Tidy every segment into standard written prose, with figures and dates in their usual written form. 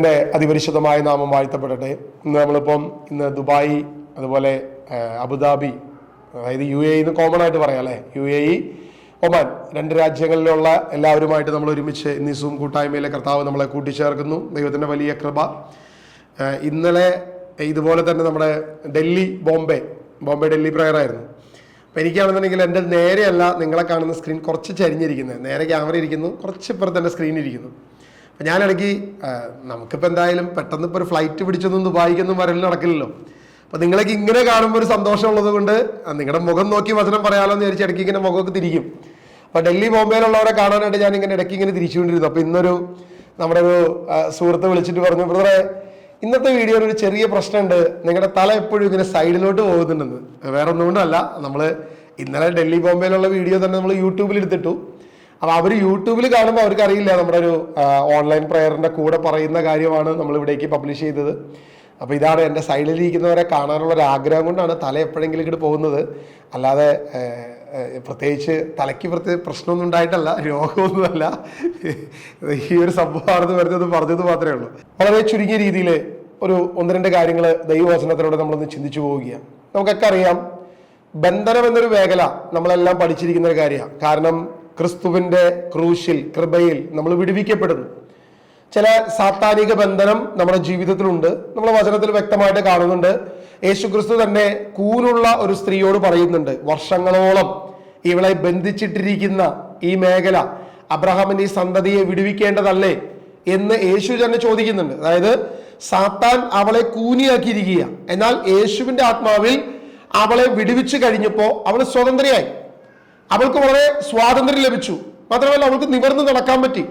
ദൈവത്തിൻ്റെ അതിപരിശുദ്ധമായ നാമം വാഴ്ത്തപ്പെടട്ടെ. ഇന്ന് ദുബായ്, അതുപോലെ അബുദാബി, അതായത് UAE എന്ന് കോമൺ ആയിട്ട് പറയാം അല്ലേ, UAE, ഒമാൻ, 2 രാജ്യങ്ങളിലുള്ള എല്ലാവരുമായിട്ട് നമ്മൾ ഒരുമിച്ച് ഇന്ന് ഈ സൂം കൂട്ടായ്മയിലെ കർത്താവ് നമ്മളെ കൂട്ടിച്ചേർക്കുന്നു. ദൈവത്തിൻ്റെ വലിയ കൃപ. ഇന്നലെ ഇതുപോലെ തന്നെ നമ്മുടെ ബോംബെ ഡൽഹി പ്രയർ ആയിരുന്നു. അപ്പോൾ എനിക്കാണെന്നുണ്ടെങ്കിൽ എൻ്റെ നേരെയല്ല നിങ്ങളെ കാണുന്ന സ്ക്രീൻ കുറച്ച് ചരിഞ്ഞിരിക്കുന്നത്, നേരെ ക്യാമറ ഇരിക്കുന്നു, കുറച്ച് ഇപ്പുറത്ത് എൻ്റെ സ്ക്രീൻ ഇരിക്കുന്നു. അപ്പം ഞാനിടയ്ക്ക് നമുക്കിപ്പോൾ എന്തായാലും പെട്ടെന്ന് ഇപ്പോൾ ഒരു ഫ്ലൈറ്റ് പിടിച്ചൊന്നും ദുബായിക്കൊന്നും വരൽ നടക്കില്ലല്ലോ. അപ്പോൾ നിങ്ങളൊക്കെ ഇങ്ങനെ കാണുമ്പോൾ ഒരു സന്തോഷമുള്ളത് കൊണ്ട് നിങ്ങളുടെ മുഖം നോക്കി വചനം പറയാമല്ലോ എന്ന് വിചാരിച്ച് ഇടയ്ക്ക് ഇങ്ങനെ മുഖമൊക്കെ തിരിക്കും. അപ്പോൾ ഡൽഹി ബോംബെയിലുള്ളവരെ കാണാനായിട്ട് ഞാൻ ഇങ്ങനെ ഇടയ്ക്ക് ഇങ്ങനെ തിരിച്ചുകൊണ്ടിരുന്നു. അപ്പോൾ ഇന്നൊരു നമ്മുടെ ഒരു സുഹൃത്ത് വിളിച്ചിട്ട് പറഞ്ഞു, ബ്രദറെ ഇന്നത്തെ വീഡിയോയിൽ ഒരു ചെറിയ പ്രശ്നമുണ്ട്, നിങ്ങളുടെ തല എപ്പോഴും ഇങ്ങനെ സൈഡിലോട്ട് പോകുന്നുണ്ടെന്ന്. വേറെ ഒന്നുകൊണ്ടല്ല, നമ്മൾ ഇന്നലെ ഡൽഹി ബോംബെയിലുള്ള വീഡിയോ തന്നെ നമ്മൾ യൂട്യൂബിൽ എടുത്തിട്ടു. അപ്പോൾ അവർ യൂട്യൂബിൽ കാണുമ്പോൾ അവർക്ക് അറിയില്ല നമ്മുടെ ഒരു ഓൺലൈൻ പ്രയറിൻ്റെ കൂടെ പറയുന്ന കാര്യമാണ് നമ്മൾ ഇവിടേക്ക് പബ്ലിഷ് ചെയ്തത്. അപ്പോൾ ഇതാണ് എൻ്റെ സൈഡിലിരിക്കുന്നവരെ കാണാനുള്ള ഒരു ആഗ്രഹം കൊണ്ടാണ് തല എപ്പോഴെങ്കിലും ഇങ്ങോട്ട് പോകുന്നത്. അല്ലാതെ പ്രത്യേകിച്ച് തലയ്ക്ക് പ്രശ്നമൊന്നും ഉണ്ടായിട്ടല്ല, രോഗമൊന്നുമല്ല, ഈ ഒരു സംഭവമാണെന്ന് വരുന്നത് പറഞ്ഞത് മാത്രമേ ഉള്ളൂ. വളരെ ചുരുങ്ങിയ രീതിയിൽ ഒരു 1-2 കാര്യങ്ങൾ ദൈവവചനത്തിലൂടെ നമ്മളൊന്ന് ചിന്തിച്ചു പോവുകയാണ്. നമുക്കൊക്കെ അറിയാം, ബന്ധനം എന്നൊരു മേഖല നമ്മളെല്ലാം പഠിച്ചിരിക്കുന്ന ഒരു കാര്യമാണ്. കാരണം ക്രിസ്തുവിൻ്റെ ക്രൂശിൽ, കൃപയിൽ നമ്മൾ വിടുവിക്കപ്പെടുന്നു. ചില സാത്താനിക ബന്ധനം നമ്മുടെ ജീവിതത്തിലുണ്ട്, നമ്മൾ വചനത്തിൽ വ്യക്തമായിട്ട് കാണുന്നുണ്ട്. യേശു ക്രിസ്തു തന്നെ കൂനുള്ള ഒരു സ്ത്രീയോട് പറയുന്നുണ്ട്, വർഷങ്ങളോളം ഇവളെ ബന്ധിച്ചിട്ടിരിക്കുന്ന ഈ മേഖല അബ്രഹാമിന്റെ ഈ സന്തതിയെ വിടുവിക്കേണ്ടതല്ലേ എന്ന് യേശു തന്നെ ചോദിക്കുന്നുണ്ട്. അതായത് സാത്താൻ അവളെ കൂനിയാക്കിയിരിക്കുക, എന്നാൽ യേശുവിന്റെ ആത്മാവിൽ അവളെ വിടുവിച്ചു കഴിഞ്ഞപ്പോൾ അവൾ സ്വതന്ത്രയായി. അവൾക്ക് വളരെ സ്വാതന്ത്ര്യം ലഭിച്ചു. മാത്രമല്ല അവൾക്ക് നിവർന്ന് നടക്കാൻ പറ്റി.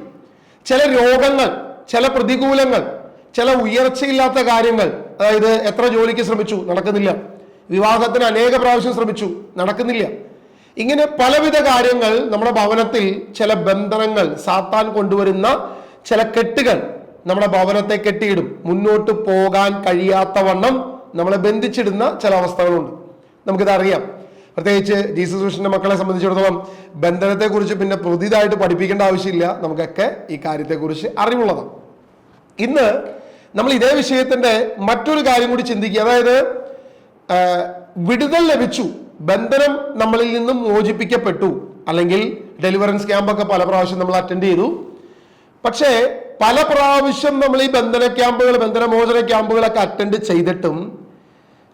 ചില രോഗങ്ങൾ, ചില പ്രതികൂലങ്ങൾ, ചില ഉയർച്ചയില്ലാത്ത കാര്യങ്ങൾ, അതായത് എത്ര ജോലിക്ക് ശ്രമിച്ചു നടക്കുന്നില്ല, വിവാഹത്തിന് അനേക പ്രാവശ്യം ശ്രമിച്ചു നടക്കുന്നില്ല, ഇങ്ങനെ പലവിധ കാര്യങ്ങൾ നമ്മുടെ ഭവനത്തിൽ, ചില ബന്ധനങ്ങൾ, സാത്താൻ കൊണ്ടുവരുന്ന ചില കെട്ടുകൾ നമ്മുടെ ഭവനത്തെ കെട്ടിയിടും. മുന്നോട്ട് പോകാൻ കഴിയാത്ത വണ്ണം നമ്മളെ ബന്ധിച്ചിടുന്ന ചില അവസ്ഥകളുണ്ട്. നമുക്കിതറിയാം. പ്രത്യേകിച്ച് ജീസസ് മിഷന്റെ മക്കളെ സംബന്ധിച്ചിടത്തോളം ബന്ധനത്തെക്കുറിച്ച് പിന്നെ പുതിയതായിട്ട് പഠിപ്പിക്കേണ്ട ആവശ്യമില്ല, നമുക്കൊക്കെ ഈ കാര്യത്തെക്കുറിച്ച് അറിവുള്ളതാണ്. ഇന്ന് നമ്മൾ ഇതേ വിഷയത്തിന്റെ മറ്റൊരു കാര്യം കൂടി ചിന്തിക്കുക. അതായത് വിടുതൽ ലഭിച്ചു, ബന്ധനം നമ്മളിൽ നിന്നും മോചിപ്പിക്കപ്പെട്ടു, അല്ലെങ്കിൽ ഡെലിവറൻസ് ക്യാമ്പൊക്കെ പല പ്രാവശ്യം നമ്മൾ അറ്റൻഡ് ചെയ്തു. പക്ഷേ പല പ്രാവശ്യം നമ്മൾ ഈ ബന്ധനമോചന ക്യാമ്പുകളൊക്കെ അറ്റൻഡ് ചെയ്തിട്ടും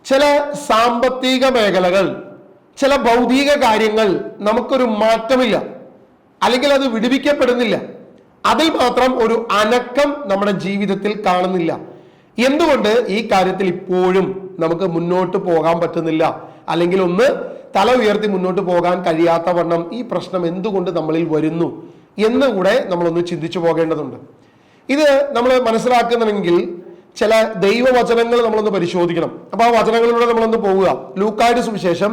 ചില സാമ്പത്തിക മേഖലകൾ, ചില ഭൗതിക കാര്യങ്ങൾ നമുക്കൊരു മാറ്റമില്ല, അല്ലെങ്കിൽ അത് വിടുവിക്കപ്പെടുന്നില്ല. അതിൽ മാത്രം ഒരു അനക്കം നമ്മുടെ ജീവിതത്തിൽ കാണുന്നില്ല. എന്തുകൊണ്ട് ഈ കാര്യത്തിൽ ഇപ്പോഴും നമുക്ക് മുന്നോട്ട് പോകാൻ പറ്റുന്നില്ല, അല്ലെങ്കിൽ ഒന്ന് തല ഉയർത്തി മുന്നോട്ട് പോകാൻ കഴിയാത്ത വണ്ണം ഈ പ്രശ്നം എന്തുകൊണ്ട് നമ്മളിൽ വരുന്നു എന്നുകൂടെ നമ്മളൊന്ന് ചിന്തിച്ചു പോകേണ്ടതുണ്ട്. ഇത് നമ്മൾ മനസ്സിലാക്കുന്നുണ്ടെങ്കിൽ ചില ദൈവവചനങ്ങൾ നമ്മളൊന്ന് പരിശോധിക്കണം. അപ്പൊ ആ വചനങ്ങളിലൂടെ നമ്മളൊന്ന് പോവുക. ലൂക്കായുടെ സുവിശേഷം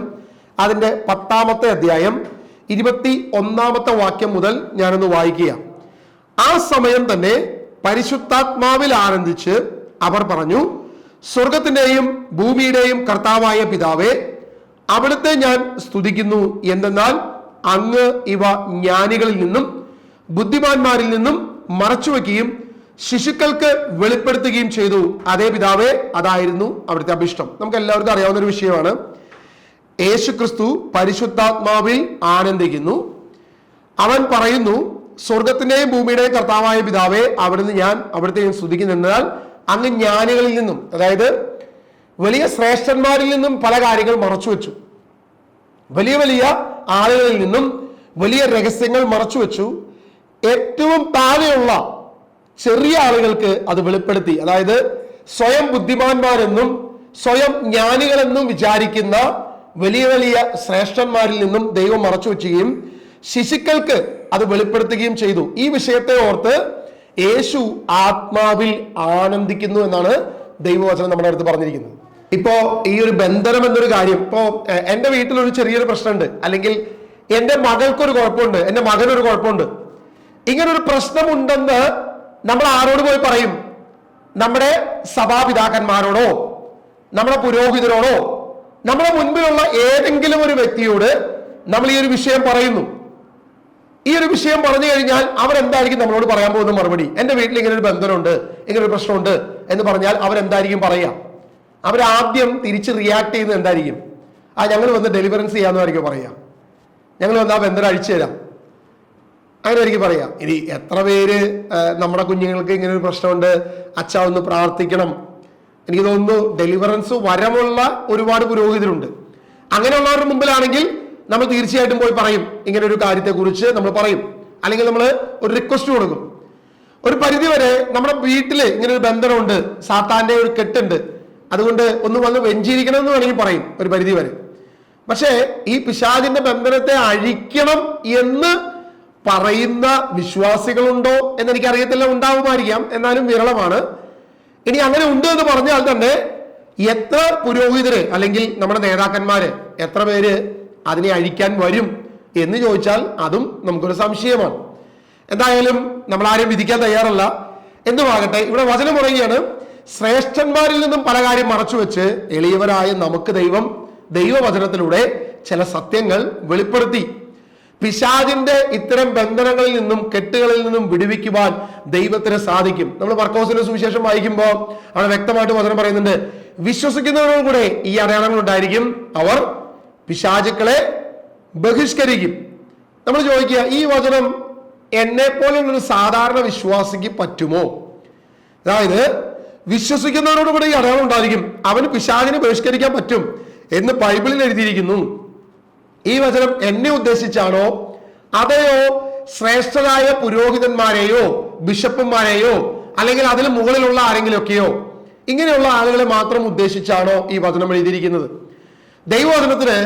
അതിന്റെ 10-ാമത്തെ അധ്യായം 21-ാമത്തെ വാക്യം മുതൽ ഞാനൊന്ന് വായിക്കുക. ആ സമയം തന്നെ പരിശുദ്ധാത്മാവിൽ ആനന്ദിച്ച് അവർ പറഞ്ഞു, സ്വർഗത്തിന്റെയും ഭൂമിയുടെയും കർത്താവായ പിതാവേ, അവിടുത്തെ ഞാൻ സ്തുതിക്കുന്നു. എന്തെന്നാൽ അങ്ങ് ഇവ ജ്ഞാനികളിൽ നിന്നും ബുദ്ധിമാന്മാരിൽ നിന്നും മറച്ചുവെക്കുകയും ശിശുക്കൾക്ക് വെളിപ്പെടുത്തുകയും ചെയ്തു. അതേ പിതാവേ, അതായിരുന്നു അവിടുത്തെ അഭിഷ്ടം. നമുക്ക് എല്ലാവർക്കും അറിയാവുന്ന ഒരു വിഷയമാണ്. യേശു ക്രിസ്തു പരിശുദ്ധാത്മാവിൽ ആനന്ദിക്കുന്നു. അവൻ പറയുന്നു, സ്വർഗത്തിന്റെയും ഭൂമിയുടെയും കർത്താവായ പിതാവേ, അവിടുത്തെ ഞാൻ സ്തുതിക്കുന്നു. എന്നാൽ അങ്ങ് ജ്ഞാനികളിൽ നിന്നും, അതായത് വലിയ ശ്രേഷ്ഠന്മാരിൽ നിന്നും പല കാര്യങ്ങൾ മറച്ചു വെച്ചു. വലിയ വലിയ ആളുകളിൽ നിന്നും വലിയ രഹസ്യങ്ങൾ മറച്ചു വെച്ചു. ഏറ്റവും താഴെയുള്ള ചെറിയ ആളുകൾക്ക് അത് വെളിപ്പെടുത്തി. അതായത് സ്വയം ബുദ്ധിമാന്മാരെന്നും സ്വയം ജ്ഞാനികളെന്നും വിചാരിക്കുന്ന വലിയ വലിയ ശ്രേഷ്ഠന്മാരിൽ നിന്നും ദൈവം മറച്ചു വെക്കുകയും ശിശുക്കൾക്ക് അത് വെളിപ്പെടുത്തുകയും ചെയ്തു. ഈ വിഷയത്തെ ഓർത്ത് യേശു ആത്മാവിൽ ആനന്ദിക്കുന്നു എന്നാണ് ദൈവവചനം നമ്മുടെ അടുത്ത് പറഞ്ഞിരിക്കുന്നത്. ഇപ്പോ ഈ ഒരു ബന്ധനം എന്നൊരു കാര്യം, ഇപ്പോ എൻ്റെ വീട്ടിലൊരു ചെറിയൊരു പ്രശ്നമുണ്ട്, അല്ലെങ്കിൽ എൻ്റെ മകൾക്കൊരു കുഴപ്പമുണ്ട്, എൻ്റെ മകനൊരു കുഴപ്പമുണ്ട്. ഇങ്ങനൊരു പ്രശ്നമുണ്ടെന്ന് നമ്മൾ ആരോട് പോയി പറയും? നമ്മുടെ സഭാപിതാക്കന്മാരോടോ, നമ്മുടെ പുരോഹിതരോടോ, നമ്മുടെ മുൻപിലുള്ള ഏതെങ്കിലും ഒരു വ്യക്തിയോട് നമ്മൾ ഈ ഒരു വിഷയം പറയുന്നു. ഈ ഒരു വിഷയം പറഞ്ഞു കഴിഞ്ഞാൽ അവരെന്തായിരിക്കും നമ്മളോട് പറയാൻ പോകുന്ന മറുപടി? എന്റെ വീട്ടിൽ ഇങ്ങനെ ഒരു ബന്ധനമുണ്ട്, ഇങ്ങനെ ഒരു പ്രശ്നമുണ്ട് എന്ന് പറഞ്ഞാൽ അവരെന്തായിരിക്കും പറയുക? അവരാദ്യം തിരിച്ച് റിയാക്ട് ചെയ്യുന്നത് എന്തായിരിക്കും? ഞങ്ങൾ വന്ന് ഡെലിവറൻസ് ചെയ്യാമെന്നായിരിക്കും പറയുക. ഞങ്ങൾ വന്ന് ആ ബന്ധനം അഴിച്ചു തരാം, അങ്ങനെ ആയിരിക്കും പറയാം. ഇനി എത്ര പേര് നമ്മുടെ കുഞ്ഞുങ്ങൾക്ക് ഇങ്ങനെ ഒരു പ്രശ്നമുണ്ട്, അച്ഛാ ഒന്ന് പ്രാർത്ഥിക്കണം. എനിക്ക് തോന്നുന്നു ഡെലിവറൻസ് വരമുള്ള ഒരുപാട് പുരോഹിതരുണ്ട്. അങ്ങനെയുള്ളവരുടെ മുമ്പിലാണെങ്കിൽ നമ്മൾ തീർച്ചയായിട്ടും പോയി പറയും, ഇങ്ങനെ ഒരു കാര്യത്തെക്കുറിച്ച് നമ്മൾ പറയും, അല്ലെങ്കിൽ നമ്മൾ ഒരു റിക്വസ്റ്റ് കൊടുക്കും. ഒരു പരിധി വരെ നമ്മുടെ വീട്ടിൽ ഇങ്ങനെ ഒരു ബന്ധനമുണ്ട്, സാത്താന്റെ ഒരു കെട്ടുണ്ട്, അതുകൊണ്ട് ഒന്ന് വന്ന് വെഞ്ചിരിക്കണം എന്ന് വേണമെങ്കിൽ പറയും ഒരു പരിധി വരെ. പക്ഷേ ഈ പിശാചിന്റെ ബന്ധനത്തെ അഴിക്കണം എന്ന് പറയുന്ന വിശ്വാസികളുണ്ടോ എന്ന് എനിക്കറിയത്തില്ല, ഉണ്ടാവുമായിരിക്കാം, എന്നാലും വിരളമാണ്. ഇനി അങ്ങനെ ഉണ്ട് എന്ന് പറഞ്ഞാൽ തന്നെ എത്ര പുരോഹിതര് അല്ലെങ്കിൽ നമ്മുടെ നേതാക്കന്മാര് എത്ര പേര് അതിനെ അഴിക്കാൻ വരും എന്ന് ചോദിച്ചാൽ അതും നമുക്കൊരു സംശയമാണ്. എന്തായാലും നമ്മൾ ആരും വിധിക്കാൻ തയ്യാറല്ല. എന്തുമാകട്ടെ, ഇവിടെ വചനം പറയുകയാണ്, ശ്രേഷ്ഠന്മാരിൽ നിന്നും പല കാര്യം മറച്ചുവെച്ച് എളിയവരായ നമുക്ക് ദൈവവചനത്തിലൂടെ ചില സത്യങ്ങൾ വെളിപ്പെടുത്തി. പിശാചിന്റെ ഇത്തരം ബന്ധനങ്ങളിൽ നിന്നും കെട്ടുകളിൽ നിന്നും വിടുവിക്കുവാൻ ദൈവത്തിന് സാധിക്കും. നമ്മൾ മർക്കോസിന്റെ സുവിശേഷം വായിക്കുമ്പോൾ അവിടെ വ്യക്തമായിട്ട് വചനം പറയുന്നുണ്ട്, വിശ്വസിക്കുന്നവരോടും കൂടെ ഈ അടയാളങ്ങൾ ഉണ്ടായിരിക്കും, അവർ പിശാചുക്കളെ ബഹിഷ്കരിക്കും. നമ്മൾ ചോദിക്കുക, ഈ വചനം എന്നെ പോലെയുള്ളൊരു സാധാരണ വിശ്വാസിക്ക് പറ്റുമോ? അതായത് വിശ്വസിക്കുന്നവരോട് കൂടെ ഈ അടയാളം ഉണ്ടായിരിക്കും, അവന് പിശാചിനെ ബഹിഷ്കരിക്കാൻ പറ്റും എന്ന് ബൈബിളിൽ എഴുതിയിരിക്കുന്നു. ഈ വചനം എന്നെ ഉദ്ദേശിച്ചാണോ അതെയോ ശ്രേഷ്ഠരായ പുരോഹിതന്മാരെയോ ബിഷപ്പുമാരെയോ അല്ലെങ്കിൽ അതിന് മുകളിലുള്ള ആരെങ്കിലുമൊക്കെയോ ഇങ്ങനെയുള്ള ആളുകളെ മാത്രം ഉദ്ദേശിച്ചാണോ ഈ വചനം എഴുതിയിരിക്കുന്നത്? ദൈവവചനത്തിന്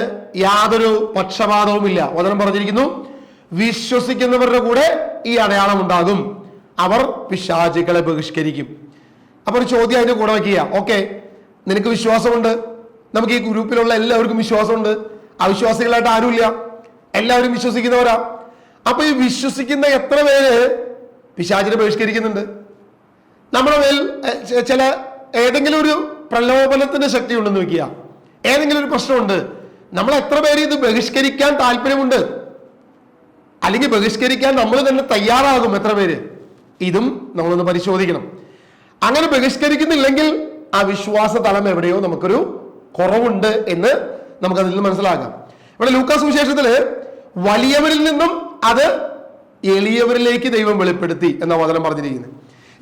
യാതൊരു പക്ഷപാതവുമില്ല. വചനം പറഞ്ഞിരിക്കുന്നു, വിശ്വസിക്കുന്നവരുടെ കൂടെ ഈ അടയാളം ഉണ്ടാകും, അവർ പിശാചുക്കളെ ബഹിഷ്കരിക്കും. അപ്പൊ ഒരു ചോദ്യം അതിന്റെ കൂടെ വയ്ക്കുക, ഓക്കെ, നിനക്ക് വിശ്വാസമുണ്ട്, നമുക്ക് ഈ ഗ്രൂപ്പിലുള്ള എല്ലാവർക്കും വിശ്വാസമുണ്ട്, അവിശ്വാസികളായിട്ട് ആരുമില്ല, എല്ലാവരും വിശ്വസിക്കുന്നവരാ. അപ്പൊ ഈ വിശ്വസിക്കുന്ന എത്ര പേര് പിശാചിനെ ബഹിഷ്കരിക്കുന്നുണ്ട്? നമ്മുടെ മേൽ ചില ഏതെങ്കിലും ഒരു പ്രലോഭനത്തിന്റെ ശക്തി ഉണ്ടെന്ന് വെക്കുക, ഏതെങ്കിലും ഒരു പ്രശ്നമുണ്ട്, നമ്മൾ എത്ര പേര് ഇത് ബഹിഷ്കരിക്കാൻ താല്പര്യമുണ്ട്, അല്ലെങ്കിൽ ബഹിഷ്കരിക്കാൻ നമ്മൾ തന്നെ തയ്യാറാകും എത്ര പേര്? ഇതും നമ്മളൊന്ന് പരിശോധിക്കണം. അങ്ങനെ ബഹിഷ്കരിക്കുന്നില്ലെങ്കിൽ ആ വിശ്വാസ തലം എവിടെയോ നമുക്കൊരു കുറവുണ്ട് എന്ന് നമുക്കതിൽ നിന്ന് മനസ്സിലാക്കാം. ഇവിടെ ലൂക്കാസ് സുവിശേഷത്തില് വലിയവരിൽ നിന്നും അത് എളിയവരിലേക്ക് ദൈവം വെളിപ്പെടുത്തി എന്ന വചനം പറഞ്ഞിരിക്കുന്നത്.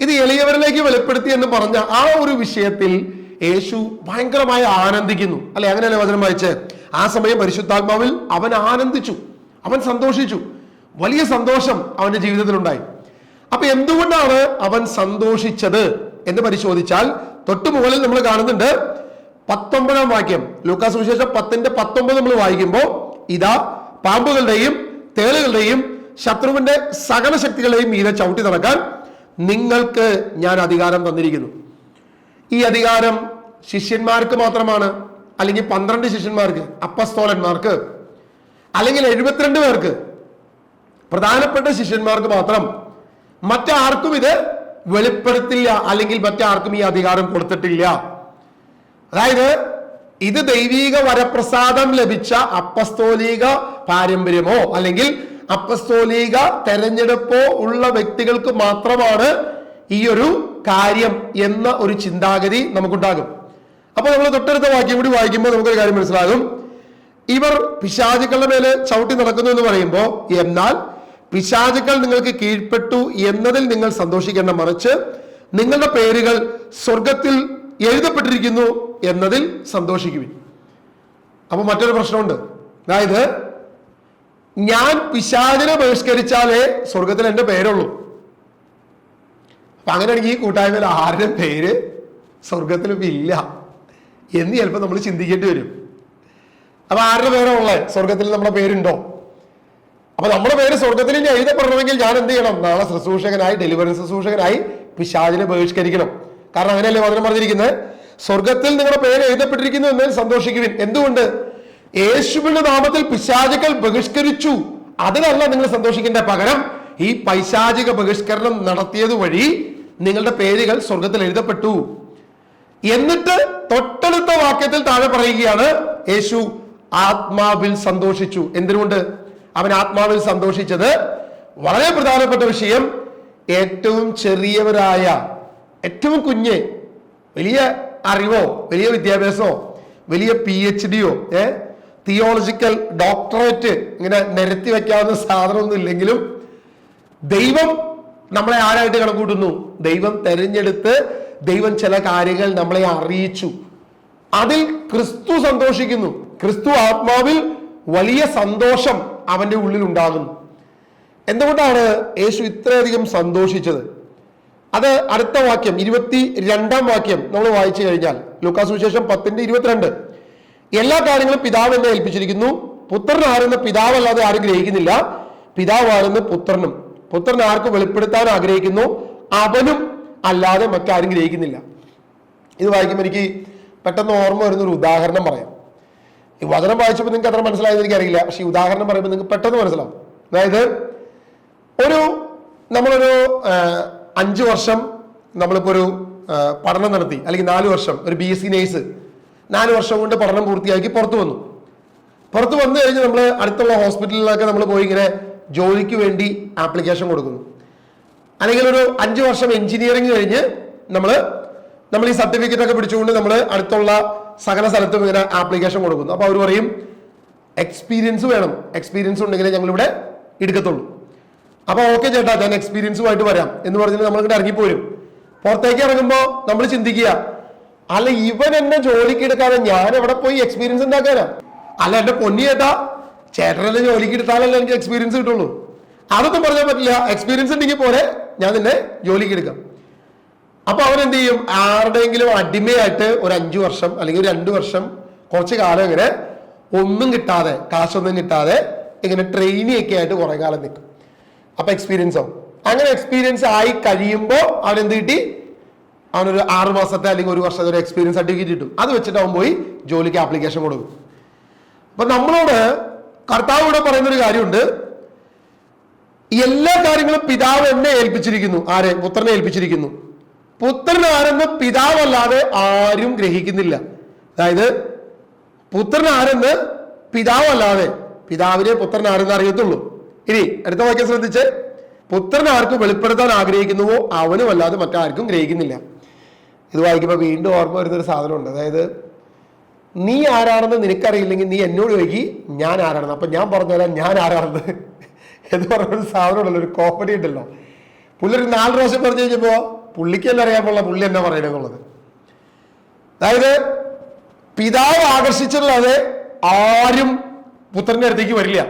ഇത് എളിയവരിലേക്ക് വെളിപ്പെടുത്തി എന്ന് പറഞ്ഞ ആ ഒരു വിഷയത്തിൽ യേശു ഭയങ്കരമായി ആനന്ദിക്കുന്നു, അല്ലെ? അങ്ങനെയല്ലേ വചനം വായിച്ച്? ആ സമയം പരിശുദ്ധാത്മാവിൽ അവൻ ആനന്ദിച്ചു, അവൻ സന്തോഷിച്ചു, വലിയ സന്തോഷം അവന്റെ ജീവിതത്തിലുണ്ടായി. അപ്പൊ എന്തുകൊണ്ടാണ് അവൻ സന്തോഷിച്ചത് എന്ന് പരിശോധിച്ചാൽ തൊട്ടു മുകളിൽ നമ്മൾ കാണുന്നുണ്ട് 19-ാം വാക്യം. ലൂക്കാസ് സുവിശേഷം 10:19 നമ്മൾ വായിക്കുമ്പോൾ, ഇതാ പാമ്പുകളുടെയും തേളുകളുടെയും ശത്രുവിന്റെ സകല ശക്തികളെയും മീതെ ചവിട്ടി നടക്കാൻ നിങ്ങൾക്ക് ഞാൻ അധികാരം തന്നിരിക്കുന്നു. ഈ അധികാരം ശിഷ്യന്മാർക്ക് മാത്രമാണ്, അല്ലെങ്കിൽ 12 ശിഷ്യന്മാർക്ക്, അപ്പസ്തോലന്മാർക്ക്, അല്ലെങ്കിൽ 72 പേർക്ക്, പ്രധാനപ്പെട്ട ശിഷ്യന്മാർക്ക് മാത്രം. മറ്റാർക്കും ഇത് വെളിപ്പെടുത്തില്ല, അല്ലെങ്കിൽ മറ്റാർക്കും ഈ അധികാരം കൊടുത്തിട്ടില്ല. അതായത് ഇത് ദൈവീക വരപ്രസാദം ലഭിച്ച അപ്പസ്തോലിക പാരമ്പര്യമോ അല്ലെങ്കിൽ അപ്പസ്തോലിക തെരഞ്ഞെടുപ്പോ ഉള്ള വ്യക്തികൾക്ക് മാത്രമാണ് ഈ ഒരു കാര്യം എന്ന ഒരു ചിന്താഗതി നമുക്കുണ്ടാകും. അപ്പൊ നമ്മൾ തൊട്ടടുത്ത വാക്യം കൂടി വായിക്കുമ്പോൾ നമുക്കൊരു കാര്യം മനസ്സിലാകും. ഇവർ പിശാചുക്കളുടെ മേലെ ചവിട്ടി നടക്കുന്നു എന്ന് പറയുമ്പോൾ, എന്നാൽ പിശാചുക്കൾ നിങ്ങൾക്ക് കീഴ്പ്പെട്ടു എന്നതിൽ നിങ്ങൾ സന്തോഷിക്കേണ്ട, മറിച്ച് നിങ്ങളുടെ പേരുകൾ സ്വർഗത്തിൽ എഴുതപ്പെട്ടിരിക്കുന്നു എന്നതിൽ സന്തോഷിക്കുവിൻ. അപ്പൊ മറ്റൊരു പ്രശ്നമുണ്ട്. അതായത് ഞാൻ പിശാചിനെ ബഹിഷ്കരിച്ചാലേ സ്വർഗത്തിൽ എന്റെ പേരുള്ളൂ. അപ്പൊ അങ്ങനെയാണെങ്കിൽ ഈ കൂട്ടായ്മയിൽ ആരുടെയും പേര് സ്വർഗത്തിൽ ഇല്ല എന്ന് ചിലപ്പോൾ നമ്മൾ ചിന്തിക്കേണ്ടി വരും. അപ്പൊ ആരുടെ പേരാ ഉള്ളത്? സ്വർഗത്തിൽ നമ്മുടെ പേരുണ്ടോ? അപ്പൊ നമ്മുടെ പേര് സ്വർഗത്തിൽ ഇനി എഴുതപ്പെടണമെങ്കിൽ ഞാൻ എന്ത് ചെയ്യണം? നാളെ ശുശ്രൂഷകനായി, ഡെലിവറൻസ് ശുശ്രൂഷകനായി പിശാചിനെ ബഹിഷ്കരിക്കണം. കാരണം അങ്ങനെയല്ലേ വചനം പറഞ്ഞിരിക്കുന്നത്, സ്വർഗത്തിൽ നിങ്ങളുടെ പേര് എഴുതപ്പെട്ടിരിക്കുന്നു എന്നതിൽ സന്തോഷിക്കുവിൻ. എന്തുകൊണ്ട്? യേശുവിന്റെ നാമത്തിൽ പിശാചുക്കൾ ബഹിഷ്കരിച്ചു, അതിലല്ല നിങ്ങൾ സന്തോഷിക്കേണ്ട. പകരം ഈ പൈശാചിക ബഹിഷ്കരണം നടത്തിയത് വഴി നിങ്ങളുടെ പേരുകൾ സ്വർഗത്തിൽ എഴുതപ്പെട്ടു. എന്നിട്ട് തൊട്ടടുത്ത വാക്യത്തിൽ താഴെ പറയുകയാണ്, യേശു ആത്മാവിൽ സന്തോഷിച്ചു. എന്തിനുകൊണ്ട് അവൻ ആത്മാവിൽ സന്തോഷിച്ചത്? വളരെ പ്രധാനപ്പെട്ട വിഷയം, ഏറ്റവും ചെറിയവരായ, ഏറ്റവും കുഞ്ഞ്, വലിയ അറിവോ വലിയ വിദ്യാഭ്യാസമോ വലിയ PhD തിയോളജിക്കൽ ഡോക്ടറേറ്റ് ഇങ്ങനെ നിരത്തി വെക്കാവുന്ന സാധനമൊന്നും ഇല്ലെങ്കിലും ദൈവം നമ്മളെ ആരായിട്ട് കണക്കൂട്ടുന്നു? ദൈവം തെരഞ്ഞെടുത്ത് ദൈവം ചില കാര്യങ്ങൾ നമ്മളെ അറിയിച്ചു. അതിൽ ക്രിസ്തു സന്തോഷിക്കുന്നു. ക്രിസ്തു ആത്മാവിൽ വലിയ സന്തോഷം അവന്റെ ഉള്ളിൽ ഉണ്ടാകുന്നു. എന്തുകൊണ്ടാണ് യേശു ഇത്രയധികം സന്തോഷിച്ചത്? അത് അടുത്ത വാക്യം, 22-ാം വാക്യം നമ്മൾ വായിച്ചു കഴിഞ്ഞാൽ, ലൂക്കാസ് സുവിശേഷം 10:22, എല്ലാ കാര്യങ്ങളും പിതാവ് എന്നെ ഏൽപ്പിച്ചിരിക്കുന്നു. പുത്രൻ ആരെന്ന് പിതാവല്ലാതെ ആരും ഗ്രഹിക്കുന്നില്ല, പിതാവ് ആരെന്ന് പുത്രനും. പുത്രൻ ആർക്ക് വെളിപ്പെടുത്താൻ ആഗ്രഹിക്കുന്നു, അവനും അല്ലാതെ മറ്റാരും ഗ്രഹിക്കുന്നില്ല. ഇത് വായിക്കുമ്പോൾ എനിക്ക് പെട്ടെന്ന് ഓർമ്മ വരുന്നൊരു ഉദാഹരണം പറയാം. ഈ വചനം വായിച്ചപ്പോൾ നിങ്ങൾക്ക് അത്ര മനസ്സിലായെന്ന് എനിക്കറിയില്ല, പക്ഷെ ഈ ഉദാഹരണം പറയുമ്പോൾ നിങ്ങൾക്ക് പെട്ടെന്ന് മനസ്സിലാവും. അതായത് നമ്മളൊരു 5 വർഷം നമ്മളിപ്പോൾ ഒരു പഠനം നടത്തി, അല്ലെങ്കിൽ 4 വർഷം, ഒരു BSc നേഴ്സ് 4 വർഷം കൊണ്ട് പഠനം പൂർത്തിയാക്കി പുറത്തു വന്നു കഴിഞ്ഞ് നമ്മൾ അടുത്തുള്ള ഹോസ്പിറ്റലിലൊക്കെ നമ്മൾ പോയി ഇങ്ങനെ ജോലിക്ക് വേണ്ടി ആപ്ലിക്കേഷൻ കൊടുക്കുന്നു. അല്ലെങ്കിൽ ഒരു 5 വർഷം എഞ്ചിനീയറിംഗ് കഴിഞ്ഞ് നമ്മൾ ഈ സർട്ടിഫിക്കറ്റ് ഒക്കെ പിടിച്ചുകൊണ്ട് നമ്മൾ അടുത്തുള്ള സകല സ്ഥലത്തും ഇങ്ങനെ ആപ്ലിക്കേഷൻ കൊടുക്കുന്നു. അപ്പോൾ അവർ പറയും എക്സ്പീരിയൻസ് വേണം, എക്സ്പീരിയൻസ് ഉണ്ടെങ്കിലേ ഞങ്ങളിവിടെ എടുക്കത്തുള്ളൂ. അപ്പോൾ ഓക്കെ ചേട്ടാ, ഞാൻ എക്സ്പീരിയൻസുമായിട്ട് വരാം എന്ന് പറഞ്ഞിട്ട് നമ്മളിങ്ങനെ ഇറങ്ങിപ്പോരും. പുറത്തേക്ക് ഇറങ്ങുമ്പോൾ നമ്മൾ ചിന്തിക്കുക, അല്ല ഇവൻ എന്നെ ജോലിക്ക് എടുക്കാതെ ഞാൻ എവിടെ പോയി എക്സ്പീരിയൻസ് ഉണ്ടാക്കാനാ? അല്ല എന്റെ പൊന്നി ചേട്ടാ, ചേട്ടനെ ജോലിക്ക് എടുത്താലല്ലേ എനിക്ക് എക്സ്പീരിയൻസ് കിട്ടുള്ളൂ. അതൊന്നും പറഞ്ഞാൽ പറ്റില്ല. എക്സ്പീരിയൻസ് ഉണ്ടെങ്കിൽ പോലെ ഞാൻ നിന്നെ ജോലിക്ക് എടുക്കാം. അപ്പൊ അവൻ എന്ത് ചെയ്യും? ആരുടെയെങ്കിലും അടിമയായിട്ട് ഒരു 5 വർഷം അല്ലെങ്കിൽ ഒരു 2 വർഷം കുറച്ച് കാലം ഇങ്ങനെ ഒന്നും കിട്ടാതെ, കാശൊന്നും കിട്ടാതെ ഇങ്ങനെ ട്രെയിനിയൊക്കെ ആയിട്ട് കുറെ കാലം നിൽക്കും. അപ്പൊ എക്സ്പീരിയൻസ് ആവും. അങ്ങനെ എക്സ്പീരിയൻസ് ആയി കഴിയുമ്പോൾ അവൻ എന്ത് കിട്ടി? അവനൊരു 6 മാസത്തെ അല്ലെങ്കിൽ 1 വർഷത്തെ ഒരു എക്സ്പീരിയൻസ് സർട്ടിഫിക്കറ്റ് കിട്ടും. അത് വെച്ചിട്ട് അവൻ പോയി ജോലിക്ക് ആപ്ലിക്കേഷൻ കൊടുക്കും. അപ്പൊ നമ്മളോട് കർത്താവ് ഇവിടെ പറയുന്നൊരു കാര്യമുണ്ട്, എല്ലാ കാര്യങ്ങളും പിതാവ് എന്നെ ഏൽപ്പിച്ചിരിക്കുന്നു. ആരെ? പുത്രനെ ഏൽപ്പിച്ചിരിക്കുന്നു. പുത്രൻ ആരെന്ന് പിതാവല്ലാതെ ആരും ഗ്രഹിക്കുന്നില്ല. അതായത് പുത്രൻ ആരെന്ന് പിതാവല്ലാതെ പിതാവിനെ പുത്രൻ ആരെന്ന് അറിയത്തുള്ളൂ. ഇനി അടുത്ത വാക്യം ശ്രദ്ധിച്ച്, പുത്രൻ ആർക്ക് വെളിപ്പെടുത്താൻ ആഗ്രഹിക്കുന്നുവോ അവനും അല്ലാതെ മറ്റാർക്കും ഗ്രഹിക്കുന്നില്ല. ഇത് വായിക്കുമ്പോൾ വീണ്ടും ഓർമ്മ വരുന്നൊരു സാധനമുണ്ട്. അതായത് നീ ആരാണെന്ന് നിനക്കറിയില്ലെങ്കിൽ നീ എന്നോട് ചോദിക്കി ഞാൻ ആരാണെന്ന്, അപ്പൊ ഞാൻ പറഞ്ഞുതരാം ഞാൻ ആരാണെന്ന് എന്ന് പറഞ്ഞൊരു സാധനം ഉണ്ടല്ലോ, ഒരു കോമഡി ഉണ്ടല്ലോ. പുള്ളി ഒരു 4 പ്രാവശ്യം പറഞ്ഞു കഴിഞ്ഞപ്പോ പുള്ളിക്കെല്ലാം അറിയാൻ പാടില്ല പുള്ളി എന്നാ പറയണെന്നുള്ളത്. അതായത് പിതാവ് ആകർഷിച്ചുള്ളത് ആരും പുത്രന്റെ അടുത്തേക്ക് വരില്ല.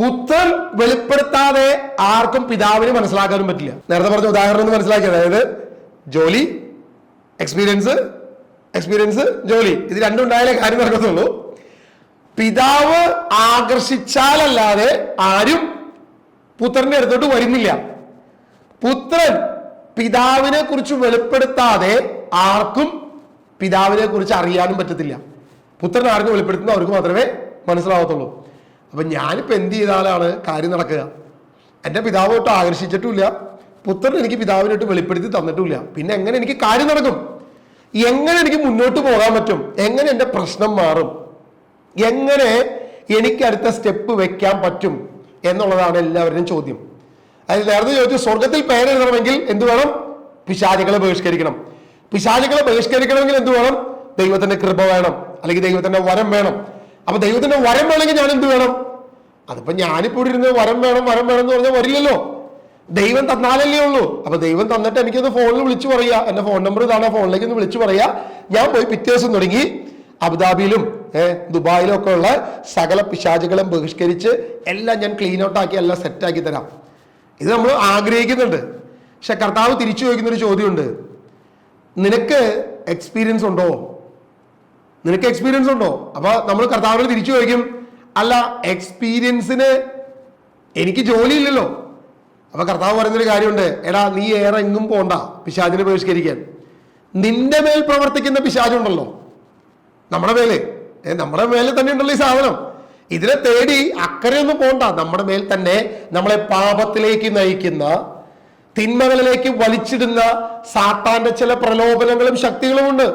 പുത്രൻ വെളിപ്പെടുത്താതെ ആർക്കും പിതാവിന് മനസ്സിലാക്കാനും പറ്റില്ല. നേരത്തെ പറഞ്ഞ ഉദാഹരണം ഒന്ന് മനസ്സിലാക്കി. അതായത് ജോലി, എക്സ്പീരിയൻസ്, ജോലി, ഇത് രണ്ടും ഉണ്ടായാലേ കാര്യം നടക്കത്തുള്ളൂ. പിതാവ് ആകർഷിച്ചാലല്ലാതെ ആരും പുത്രന്റെ അടുത്തോട്ട് വരുന്നില്ല. പുത്രൻ പിതാവിനെ കുറിച്ച് വെളിപ്പെടുത്താതെ ആർക്കും പിതാവിനെ കുറിച്ച് അറിയാനും പറ്റത്തില്ല. പുത്രൻ ആർക്കും വെളിപ്പെടുത്തുന്ന അവർക്ക് മാത്രമേ മനസ്സിലാവത്തുള്ളൂ. അപ്പൊ ഞാനിപ്പോ എന്ത് ചെയ്താലാണ് കാര്യം നടക്കുക? എന്റെ പിതാവോട്ട് ആകർഷിച്ചിട്ടുമില്ല, പുത്രൻ എനിക്ക് പിതാവിനോട്ട് വെളിപ്പെടുത്തി തന്നിട്ടുമില്ല. പിന്നെ എങ്ങനെ എനിക്ക് കാര്യം നടക്കും? എങ്ങനെ എനിക്ക് മുന്നോട്ട് പോകാൻ പറ്റും? എങ്ങനെ എന്റെ പ്രശ്നം മാറും? എങ്ങനെ എനിക്ക് അടുത്ത സ്റ്റെപ്പ് വെക്കാൻ പറ്റും എന്നുള്ളതാണ് എല്ലാവരുടെയും ചോദ്യം. അതായത് നേരത്തെ ചോദിച്ചു, സ്വർഗത്തിൽ പേരെഴുതണമെങ്കിൽ എന്ത് വേണം? പിശാചുക്കളെ ബഹിഷ്കരിക്കണം. പിശാചുക്കളെ ബഹിഷ്കരിക്കണമെങ്കിൽ എന്ത് വേണം? ദൈവത്തിന്റെ കൃപ വേണം, അല്ലെങ്കിൽ ദൈവത്തിന്റെ വരം വേണം. അപ്പൊ ദൈവത്തിന്റെ വരം വേണമെങ്കിൽ ഞാൻ എന്ത് വേണം? അതിപ്പോ ഞാനിപ്പോ ഇവിടെ ഇരുന്ന് വരം വേണം എന്ന് പറഞ്ഞാൽ വരില്ലല്ലോ. ദൈവം തന്നാലല്ലേ ഉള്ളൂ. അപ്പൊ ദൈവം തന്നിട്ട് എനിക്കൊന്ന് ഫോണിൽ വിളിച്ചു പറയാ, എന്റെ ഫോൺ നമ്പർ ഇതാണ്, ഫോണിലേക്ക് ഒന്ന് വിളിച്ചു പറയാ, ഞാൻ പോയി പിറ്റേ ദിവസം തുടങ്ങി അബുദാബിയിലും ദുബായിലും ഒക്കെ ഉള്ള സകല പിശാചുകളും ബഹിഷ്കരിച്ച് എല്ലാം ഞാൻ ക്ലീൻ ഔട്ട് ആക്കി എല്ലാം സെറ്റാക്കി തരാം. ഇത് നമ്മൾ ആഗ്രഹിക്കുന്നുണ്ട്. പക്ഷെ കർത്താവ് തിരിച്ചു ചോദിക്കുന്നൊരു ചോദ്യമുണ്ട്, നിനക്ക് എക്സ്പീരിയൻസ് ഉണ്ടോ? അപ്പൊ നമ്മൾ കർത്താവിനെ തിരിച്ചു ചോദിക്കും, അല്ല എക്സ്പീരിയൻസിന് എനിക്ക് ജോലിയില്ലല്ലോ. അപ്പൊ കർത്താവ് പറയുന്നൊരു കാര്യമുണ്ട്, എടാ നീ ഏറെ എങ്ങും പോണ്ട പിശാചിനെ ബഹിഷ്കരിക്കാൻ. നിന്റെ മേൽ പ്രവർത്തിക്കുന്ന പിശാചുണ്ടല്ലോ, നമ്മുടെ മേലെ തന്നെ ഉണ്ടല്ലോ ഈ സാധനം. ഇതിനെ തേടി അക്കരെയൊന്നും പോണ്ട. നമ്മുടെ മേൽ തന്നെ നമ്മളെ പാപത്തിലേക്ക് നയിക്കുന്ന, തിന്മകളിലേക്ക് വലിച്ചിടുന്ന സാത്താന്റെ ചില പ്രലോഭനങ്ങളും ശക്തികളും ഉണ്ട്.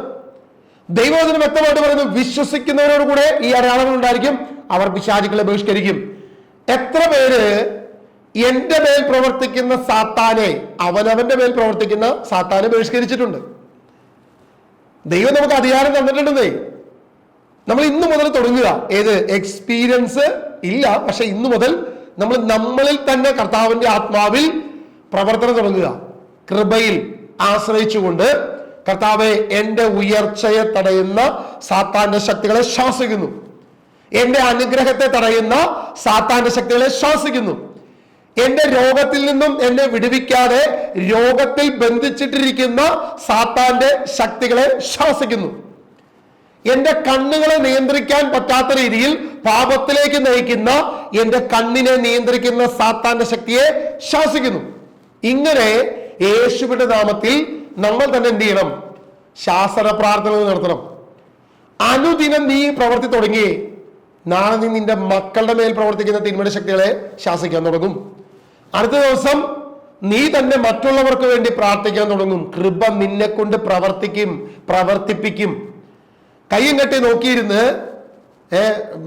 ദൈവവചനം വ്യക്തമായിട്ട് പറയുന്നു, വിശ്വസിക്കുന്നവരോട് കൂടെ ഈ അടയാളങ്ങൾ ഉണ്ടായിരിക്കും, അവർ പിശാചുക്കളെ ബഹിഷ്കരിക്കും. എത്ര പേര് എന്റെ മേൽ പ്രവർത്തിക്കുന്ന സാത്താനെ, അവനവന്റെ മേൽ പ്രവർത്തിക്കുന്ന സാത്താനെ ബഹിഷ്കരിച്ചിട്ടുണ്ട്. ദൈവം നമുക്ക് അധികാരം തന്നിട്ടുണ്ടെന്നേ. നമ്മൾ ഇന്നു മുതൽ തുടങ്ങുക. ഏത് എക്സ്പീരിയൻസ് ഇല്ല, പക്ഷെ ഇന്നു മുതൽ നമ്മളിൽ തന്നെ കർത്താവിന്റെ ആത്മാവിൽ പ്രവർത്തനം തുടങ്ങുക. കൃപയിൽ ആശ്രയിച്ചുകൊണ്ട് കർത്താവെ, എന്റെ ഉയർച്ചയെ തടയുന്ന സാത്താന്റെ ശക്തികളെ ശാസിക്കുന്നു. എന്റെ അനുഗ്രഹത്തെ തടയുന്ന സാത്താന്റെ ശക്തികളെ ശാസിക്കുന്നു. എന്റെ രോഗത്തിൽ നിന്നും എന്നെ വിടുവിക്കാതെ രോഗത്തിൽ ബന്ധിച്ചിട്ടിരിക്കുന്ന സാത്താന്റെ ശക്തികളെ ശാസിക്കുന്നു. എന്റെ കണ്ണുകളെ നിയന്ത്രിക്കാൻ പറ്റാത്ത രീതിയിൽ പാപത്തിലേക്ക് നയിക്കുന്ന എന്റെ കണ്ണിനെ നിയന്ത്രിക്കുന്ന സാത്താന്റെ ശക്തിയെ ശാസിക്കുന്നു. ഇങ്ങനെ യേശുവിന്റെ നാമത്തിൽ നമ്മൾ തന്നെ എന്ത് ചെയ്യണം? ശാസന പ്രാർത്ഥനകൾ നടത്തണം. അനുദിനം നീ പ്രവർത്തി തുടങ്ങിയേ, നാളെ നീ നിന്റെ മക്കളുടെ മേൽ പ്രവർത്തിക്കുന്ന തിന്മയുടെ ശക്തികളെ ശാസിക്കാൻ തുടങ്ങും. അടുത്ത ദിവസം നീ തന്നെ മറ്റുള്ളവർക്ക് വേണ്ടി പ്രാർത്ഥിക്കാൻ തുടങ്ങും. കൃപ നിന്നെ കൊണ്ട് പ്രവർത്തിപ്പിക്കും. കയ്യും കെട്ടി നോക്കിയിരുന്ന്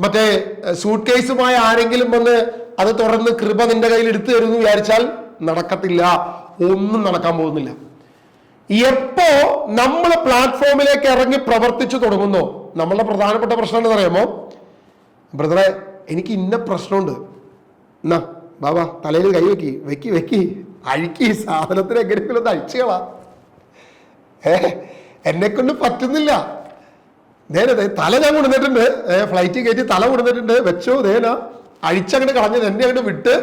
മറ്റേ സൂട്ട് കേസുമായി ആരെങ്കിലും വന്ന് അത് തുറന്ന് കൃപ നിന്റെ കയ്യിൽ എടുത്തു തരുമെന്ന് വിചാരിച്ചാൽ നടക്കത്തില്ല. ഒന്നും നടക്കാൻ പോകുന്നില്ല. എപ്പോ നമ്മൾ പ്ലാറ്റ്ഫോമിലേക്ക് ഇറങ്ങി പ്രവർത്തിച്ചു തുടങ്ങുന്നോ, നമ്മളുടെ പ്രധാനപ്പെട്ട പ്രശ്നം എന്താ അറിയാമോ? ബ്രദറെ, എനിക്ക് ഇന്ന പ്രശ്നമുണ്ട്, എന്നാ ബാബാ തലയിൽ കൈ വെക്കി അഴിക്കി സാധനത്തിന് എങ്ങനെയെങ്കിലും ഒന്ന് അഴിച്ചുകളാ. എന്നെ കൊണ്ട് പറ്റുന്നില്ല. തല ഞാൻ കൊടുത്തിട്ടുണ്ട്, ഫ്ലൈറ്റ് കയറ്റി തല കൊടുത്തിട്ടുണ്ട്, വെച്ചോ ദേന അഴിച്ചങ്ങോട്ട് കളഞ്ഞത് എന്നെ അങ്ങോട്ട് വിട്ട്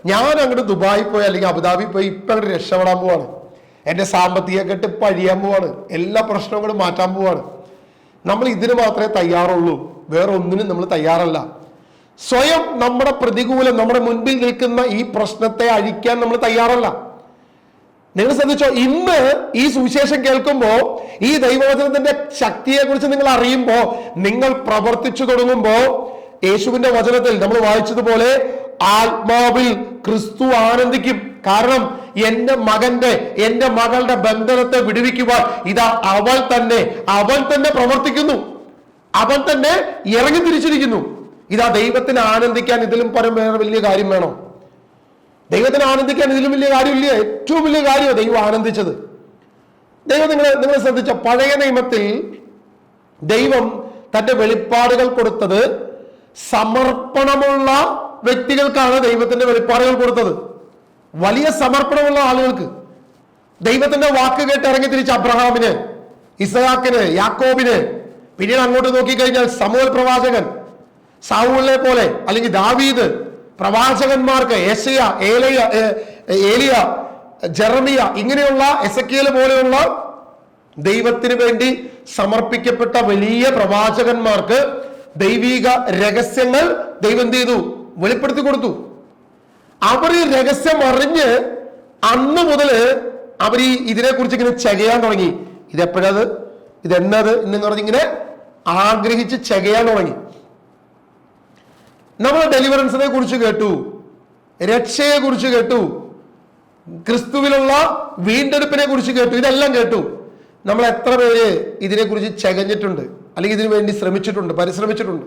ഞാൻ അങ്ങോട്ട് ദുബായി പോയി അല്ലെങ്കിൽ അബുദാബി പോയി ഇപ്പൊ അങ്ങോട്ട് രക്ഷപ്പെടാൻ പോവാണ്. എന്റെ സാമ്പത്തിക കെട്ട് ഇപ്പൊ അഴിയാൻ പോവാണ്. എല്ലാ പ്രശ്നങ്ങളും മാറ്റാൻ പോവാണ്. നമ്മൾ ഇതിന് മാത്രമേ തയ്യാറുള്ളൂ, വേറെ ഒന്നിനും നമ്മൾ തയ്യാറല്ല. സ്വയം നമ്മുടെ പ്രതികൂലം, നമ്മുടെ മുൻപിൽ നിൽക്കുന്ന ഈ പ്രശ്നത്തെ അഴിക്കാൻ നമ്മൾ തയ്യാറല്ല. നിങ്ങൾ ശ്രദ്ധിച്ചോ, ഇന്ന് ഈ സുവിശേഷം കേൾക്കുമ്പോ, ഈ ദൈവവചനത്തിന്റെ ശക്തിയെ കുറിച്ച് നിങ്ങൾ അറിയുമ്പോ, നിങ്ങൾ പ്രവർത്തിച്ചു തുടങ്ങുമ്പോ, യേശുവിന്റെ വചനത്തിൽ നമ്മൾ വായിച്ചതുപോലെ ആത്മാവിൽ ക്രിസ്തു ആനന്ദിക്കും. കാരണം എന്റെ മകളുടെ ബന്ധനത്തെ വിടുവിക്കുവാൻ ഇതാ അവൻ തന്നെ പ്രവർത്തിക്കുന്നു, അവൻ തന്നെ ഇറങ്ങി തിരിച്ചിരിക്കുന്നു. ഇതാ ദൈവത്തിന് ആനന്ദിക്കാൻ ഇതിലും പരം വേറെ വലിയ കാര്യം വേണോ? ദൈവത്തിന് ആനന്ദിക്കാൻ ഇതിലും വലിയ കാര്യമില്ല. ഏറ്റവും വലിയ കാര്യമാണ് ദൈവം ആനന്ദിച്ചത്. ദൈവം നിങ്ങൾ ശ്രദ്ധിച്ച പഴയ നിയമത്തിൽ ദൈവം തന്റെ വെളിപ്പാടുകൾ കൊടുത്തത് സമർപ്പണമുള്ള വ്യക്തികൾക്കാണ്. ദൈവത്തിന്റെ വെളിപ്പാടുകൾ കൊടുത്തത് വലിയ സമർപ്പണമുള്ള ആളുകൾക്ക്. ദൈവത്തിന്റെ വാക്ക് കേട്ട് ഇറങ്ങി തിരിച്ച അബ്രഹാമിന്, ഇസഹാക്കിന്, യാക്കോബിന്, പിന്നീട് അങ്ങോട്ട് നോക്കിക്കഴിഞ്ഞാൽ സമൂഹൽ പ്രവാചകൻ, സാവൂളിനെ പോലെ അല്ലെങ്കിൽ ദാവീദ്, പ്രവാചകന്മാർക്ക് യെശയ്യ, ഏലിയ, ജെറമിയ, ഇങ്ങനെയുള്ള എസെക്കിയേൽ പോലെയുള്ള ദൈവത്തിന് വേണ്ടി സമർപ്പിക്കപ്പെട്ട വലിയ പ്രവാചകന്മാർക്ക് ദൈവിക രഹസ്യങ്ങൾ ദൈവം എന്ത് ചെയ്തു? വെളിപ്പെടുത്തി കൊടുത്തു. അവർ ഈ രഹസ്യം അറിഞ്ഞ് അന്ന് മുതൽ അവർ ഇതിനെക്കുറിച്ച് ഇങ്ങനെ ചകയാൻ തുടങ്ങി. ഇതെപ്പോഴത്, ഇതെന്നത് എന്ന് പറഞ്ഞിങ്ങനെ ആഗ്രഹിച്ച് ചകയാൻ തുടങ്ങി. നമ്മൾ ഡെലിവറൻസിനെ കുറിച്ച് കേട്ടു, രക്ഷയെ കുറിച്ച് കേട്ടു, ക്രിസ്തുവിലുള്ള വീണ്ടെടുപ്പിനെ കുറിച്ച് കേട്ടു, ഇതെല്ലാം കേട്ടു. നമ്മൾ എത്ര പേര് ഇതിനെക്കുറിച്ച് ചകഞ്ഞിട്ടുണ്ട്, അല്ലെങ്കിൽ ഇതിനു വേണ്ടി പരിശ്രമിച്ചിട്ടുണ്ട്?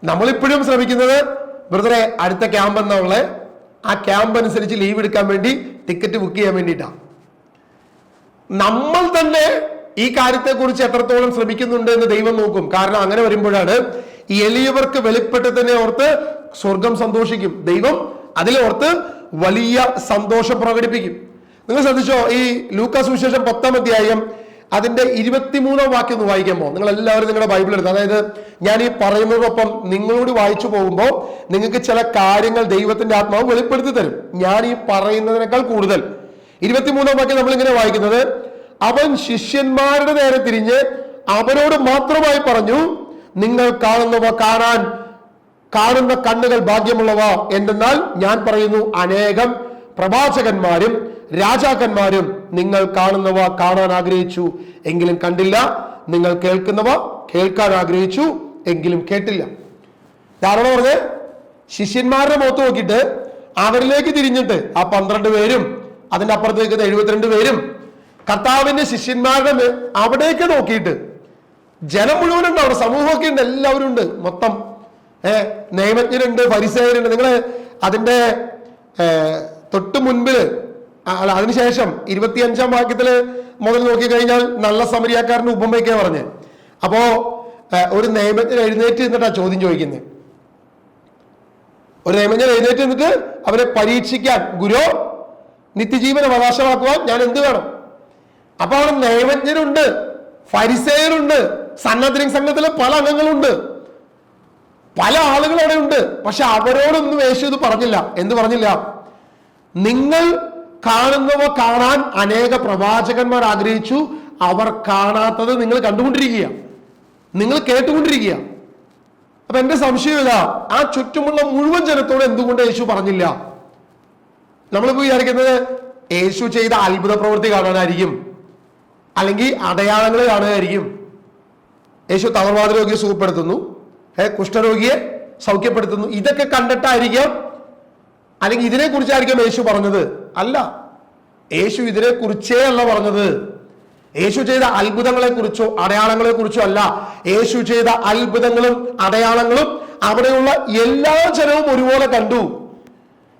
നമ്മളിപ്പോഴും ശ്രമിക്കുന്നത് ബ്രദറെ അടുത്ത ക്യാമ്പ് എന്നുള്ള ആ ക്യാമ്പ് അനുസരിച്ച് ലീവ് എടുക്കാൻ വേണ്ടി ടിക്കറ്റ് ബുക്ക് ചെയ്യാൻ വേണ്ടിയിട്ടാണ്. നമ്മൾ തന്നെ ഈ കാര്യത്തെക്കുറിച്ച് എത്രത്തോളം ശ്രമിക്കുന്നുണ്ട് എന്ന് ദൈവം നോക്കും. കാരണം അങ്ങനെ വരുമ്പോഴാണ് എളിയവർക്ക് വെളിപ്പെട്ട് തന്നെ ഓർത്ത് സ്വർഗം സന്തോഷിക്കും. ദൈവം അതിലോർത്ത് വലിയ സന്തോഷം പ്രകടിപ്പിക്കും. നിങ്ങൾ ശ്രദ്ധിച്ചോ, ഈ ലൂക്കാ സുവിശേഷം 10-ാം അധ്യായം അതിന്റെ 23-ാം വാക്യം ഒന്ന് വായിക്കുമ്പോൾ, നിങ്ങൾ എല്ലാവരും നിങ്ങളുടെ ബൈബിൾ എടുത്ത്, അതായത് ഞാൻ ഈ പറയുന്നതോടൊപ്പം നിങ്ങളോട് വായിച്ചു പോകുമ്പോൾ നിങ്ങൾക്ക് ചില കാര്യങ്ങൾ ദൈവത്തിന്റെ ആത്മാവ് വെളിപ്പെടുത്തി തരും. ഞാൻ ഈ പറയുന്നതിനേക്കാൾ കൂടുതൽ. 23-ാം വാക്യം നമ്മളിങ്ങനെ വായിക്കുന്നത്, അവൻ ശിഷ്യന്മാരുടെ നേരെ തിരിഞ്ഞ് അവരോട് മാത്രമായി പറഞ്ഞു, നിങ്ങൾ കാണുന്നവ കാണുന്ന കണ്ണുകൾ ഭാഗ്യമുള്ളവ. എന്തെന്നാൽ ഞാൻ പറയുന്നു, അനേകം പ്രവാചകന്മാരും രാജാക്കന്മാരും നിങ്ങൾ കാണുന്നവ കാണാൻ ആഗ്രഹിച്ചു, എങ്കിലും കണ്ടില്ല. നിങ്ങൾ കേൾക്കുന്നവ കേൾക്കാൻ ആഗ്രഹിച്ചു, എങ്കിലും കേട്ടില്ല. ധാരണ പറഞ്ഞ് ശിഷ്യന്മാരുടെ മുഖത്ത് നോക്കിയിട്ട് അവരിലേക്ക് തിരിഞ്ഞിട്ട് ആ 12 പേരും അതിന്റെ അപ്പുറത്തേക്ക് 72 പേരും കർത്താവിന്റെ ശിഷ്യന്മാരുടെ അവിടേക്ക് നോക്കിയിട്ട്, ജനം മുഴുവനുണ്ട് അവിടെ, സമൂഹമൊക്കെ ഉണ്ട്, എല്ലാവരും ഉണ്ട്, മൊത്തം നിയമജ്ഞരുണ്ട്, ഫരിസേയരുണ്ട്. നിങ്ങൾ അതിന്റെ തൊട്ട് മുൻപിൽ അല്ല അതിനുശേഷം 25-ാം വാക്യത്തില് മുതൽ നോക്കിക്കഴിഞ്ഞാൽ നല്ല സമരിയാക്കാരന് ഉപമയൊക്കെ പറഞ്ഞ്. അപ്പോ ഒരു നിയമജ്ഞൻ എഴുന്നേറ്റ് നിന്നിട്ടാ ചോദ്യം ചോദിക്കുന്നത്. ഒരു നിയമജ്ഞൻ എഴുന്നേറ്റ് നിന്നിട്ട് അവരെ പരീക്ഷിക്കാൻ, ഗുരു നിത്യജീവൻ അവകാശമാക്കുവാൻ ഞാൻ എന്ത് വേണം? അപ്പൊ അവിടെ നിയമജ്ഞനുണ്ട്, ഫരിസേയരുണ്ട്, സന്നദ്ധ സംഘത്തിലെ പല അംഗങ്ങളുണ്ട്, പല ആളുകൾ അവിടെ ഉണ്ട്. പക്ഷെ അവരോടൊന്നും യേശു ഇത് പറഞ്ഞില്ല. എന്ത് പറഞ്ഞില്ല? നിങ്ങൾ കാണുന്നവ കാണാൻ അനേക പ്രവാചകന്മാർ ആഗ്രഹിച്ചു, അവർ കാണാത്തത് നിങ്ങൾ കണ്ടുകൊണ്ടിരിക്കുക, നിങ്ങൾ കേട്ടുകൊണ്ടിരിക്കുക. അപ്പൊ എന്റെ സംശയം ഇതാ, ആ ചുറ്റുമുള്ള മുഴുവൻ ജനത്തോട് എന്തുകൊണ്ട് യേശു പറഞ്ഞില്ല? നമ്മളിപ്പോ വിചാരിക്കുന്നത് യേശു ചെയ്ത അത്ഭുത പ്രവൃത്തി കാണാനായിരിക്കും, അല്ലെങ്കിൽ അടയാളങ്ങൾ കാണുകയായിരിക്കും. യേശു തളർവാദ രോഗിയെ സുഖപ്പെടുത്തുന്നു, കുഷ്ഠരോഗിയെ സൗഖ്യപ്പെടുത്തുന്നു, ഇതൊക്കെ കണ്ടിട്ടായിരിക്കാം, അല്ലെങ്കിൽ ഇതിനെ കുറിച്ചായിരിക്കും യേശു പറഞ്ഞത്. അല്ല, യേശു ഇതിനെ കുറിച്ചേ അല്ല പറഞ്ഞത്. യേശു ചെയ്ത അത്ഭുതങ്ങളെ കുറിച്ചോ അടയാളങ്ങളെ കുറിച്ചോ അല്ല. യേശു ചെയ്ത അത്ഭുതങ്ങളും അടയാളങ്ങളും അവിടെയുള്ള എല്ലാ ജനവും ഒരുപോലെ കണ്ടു.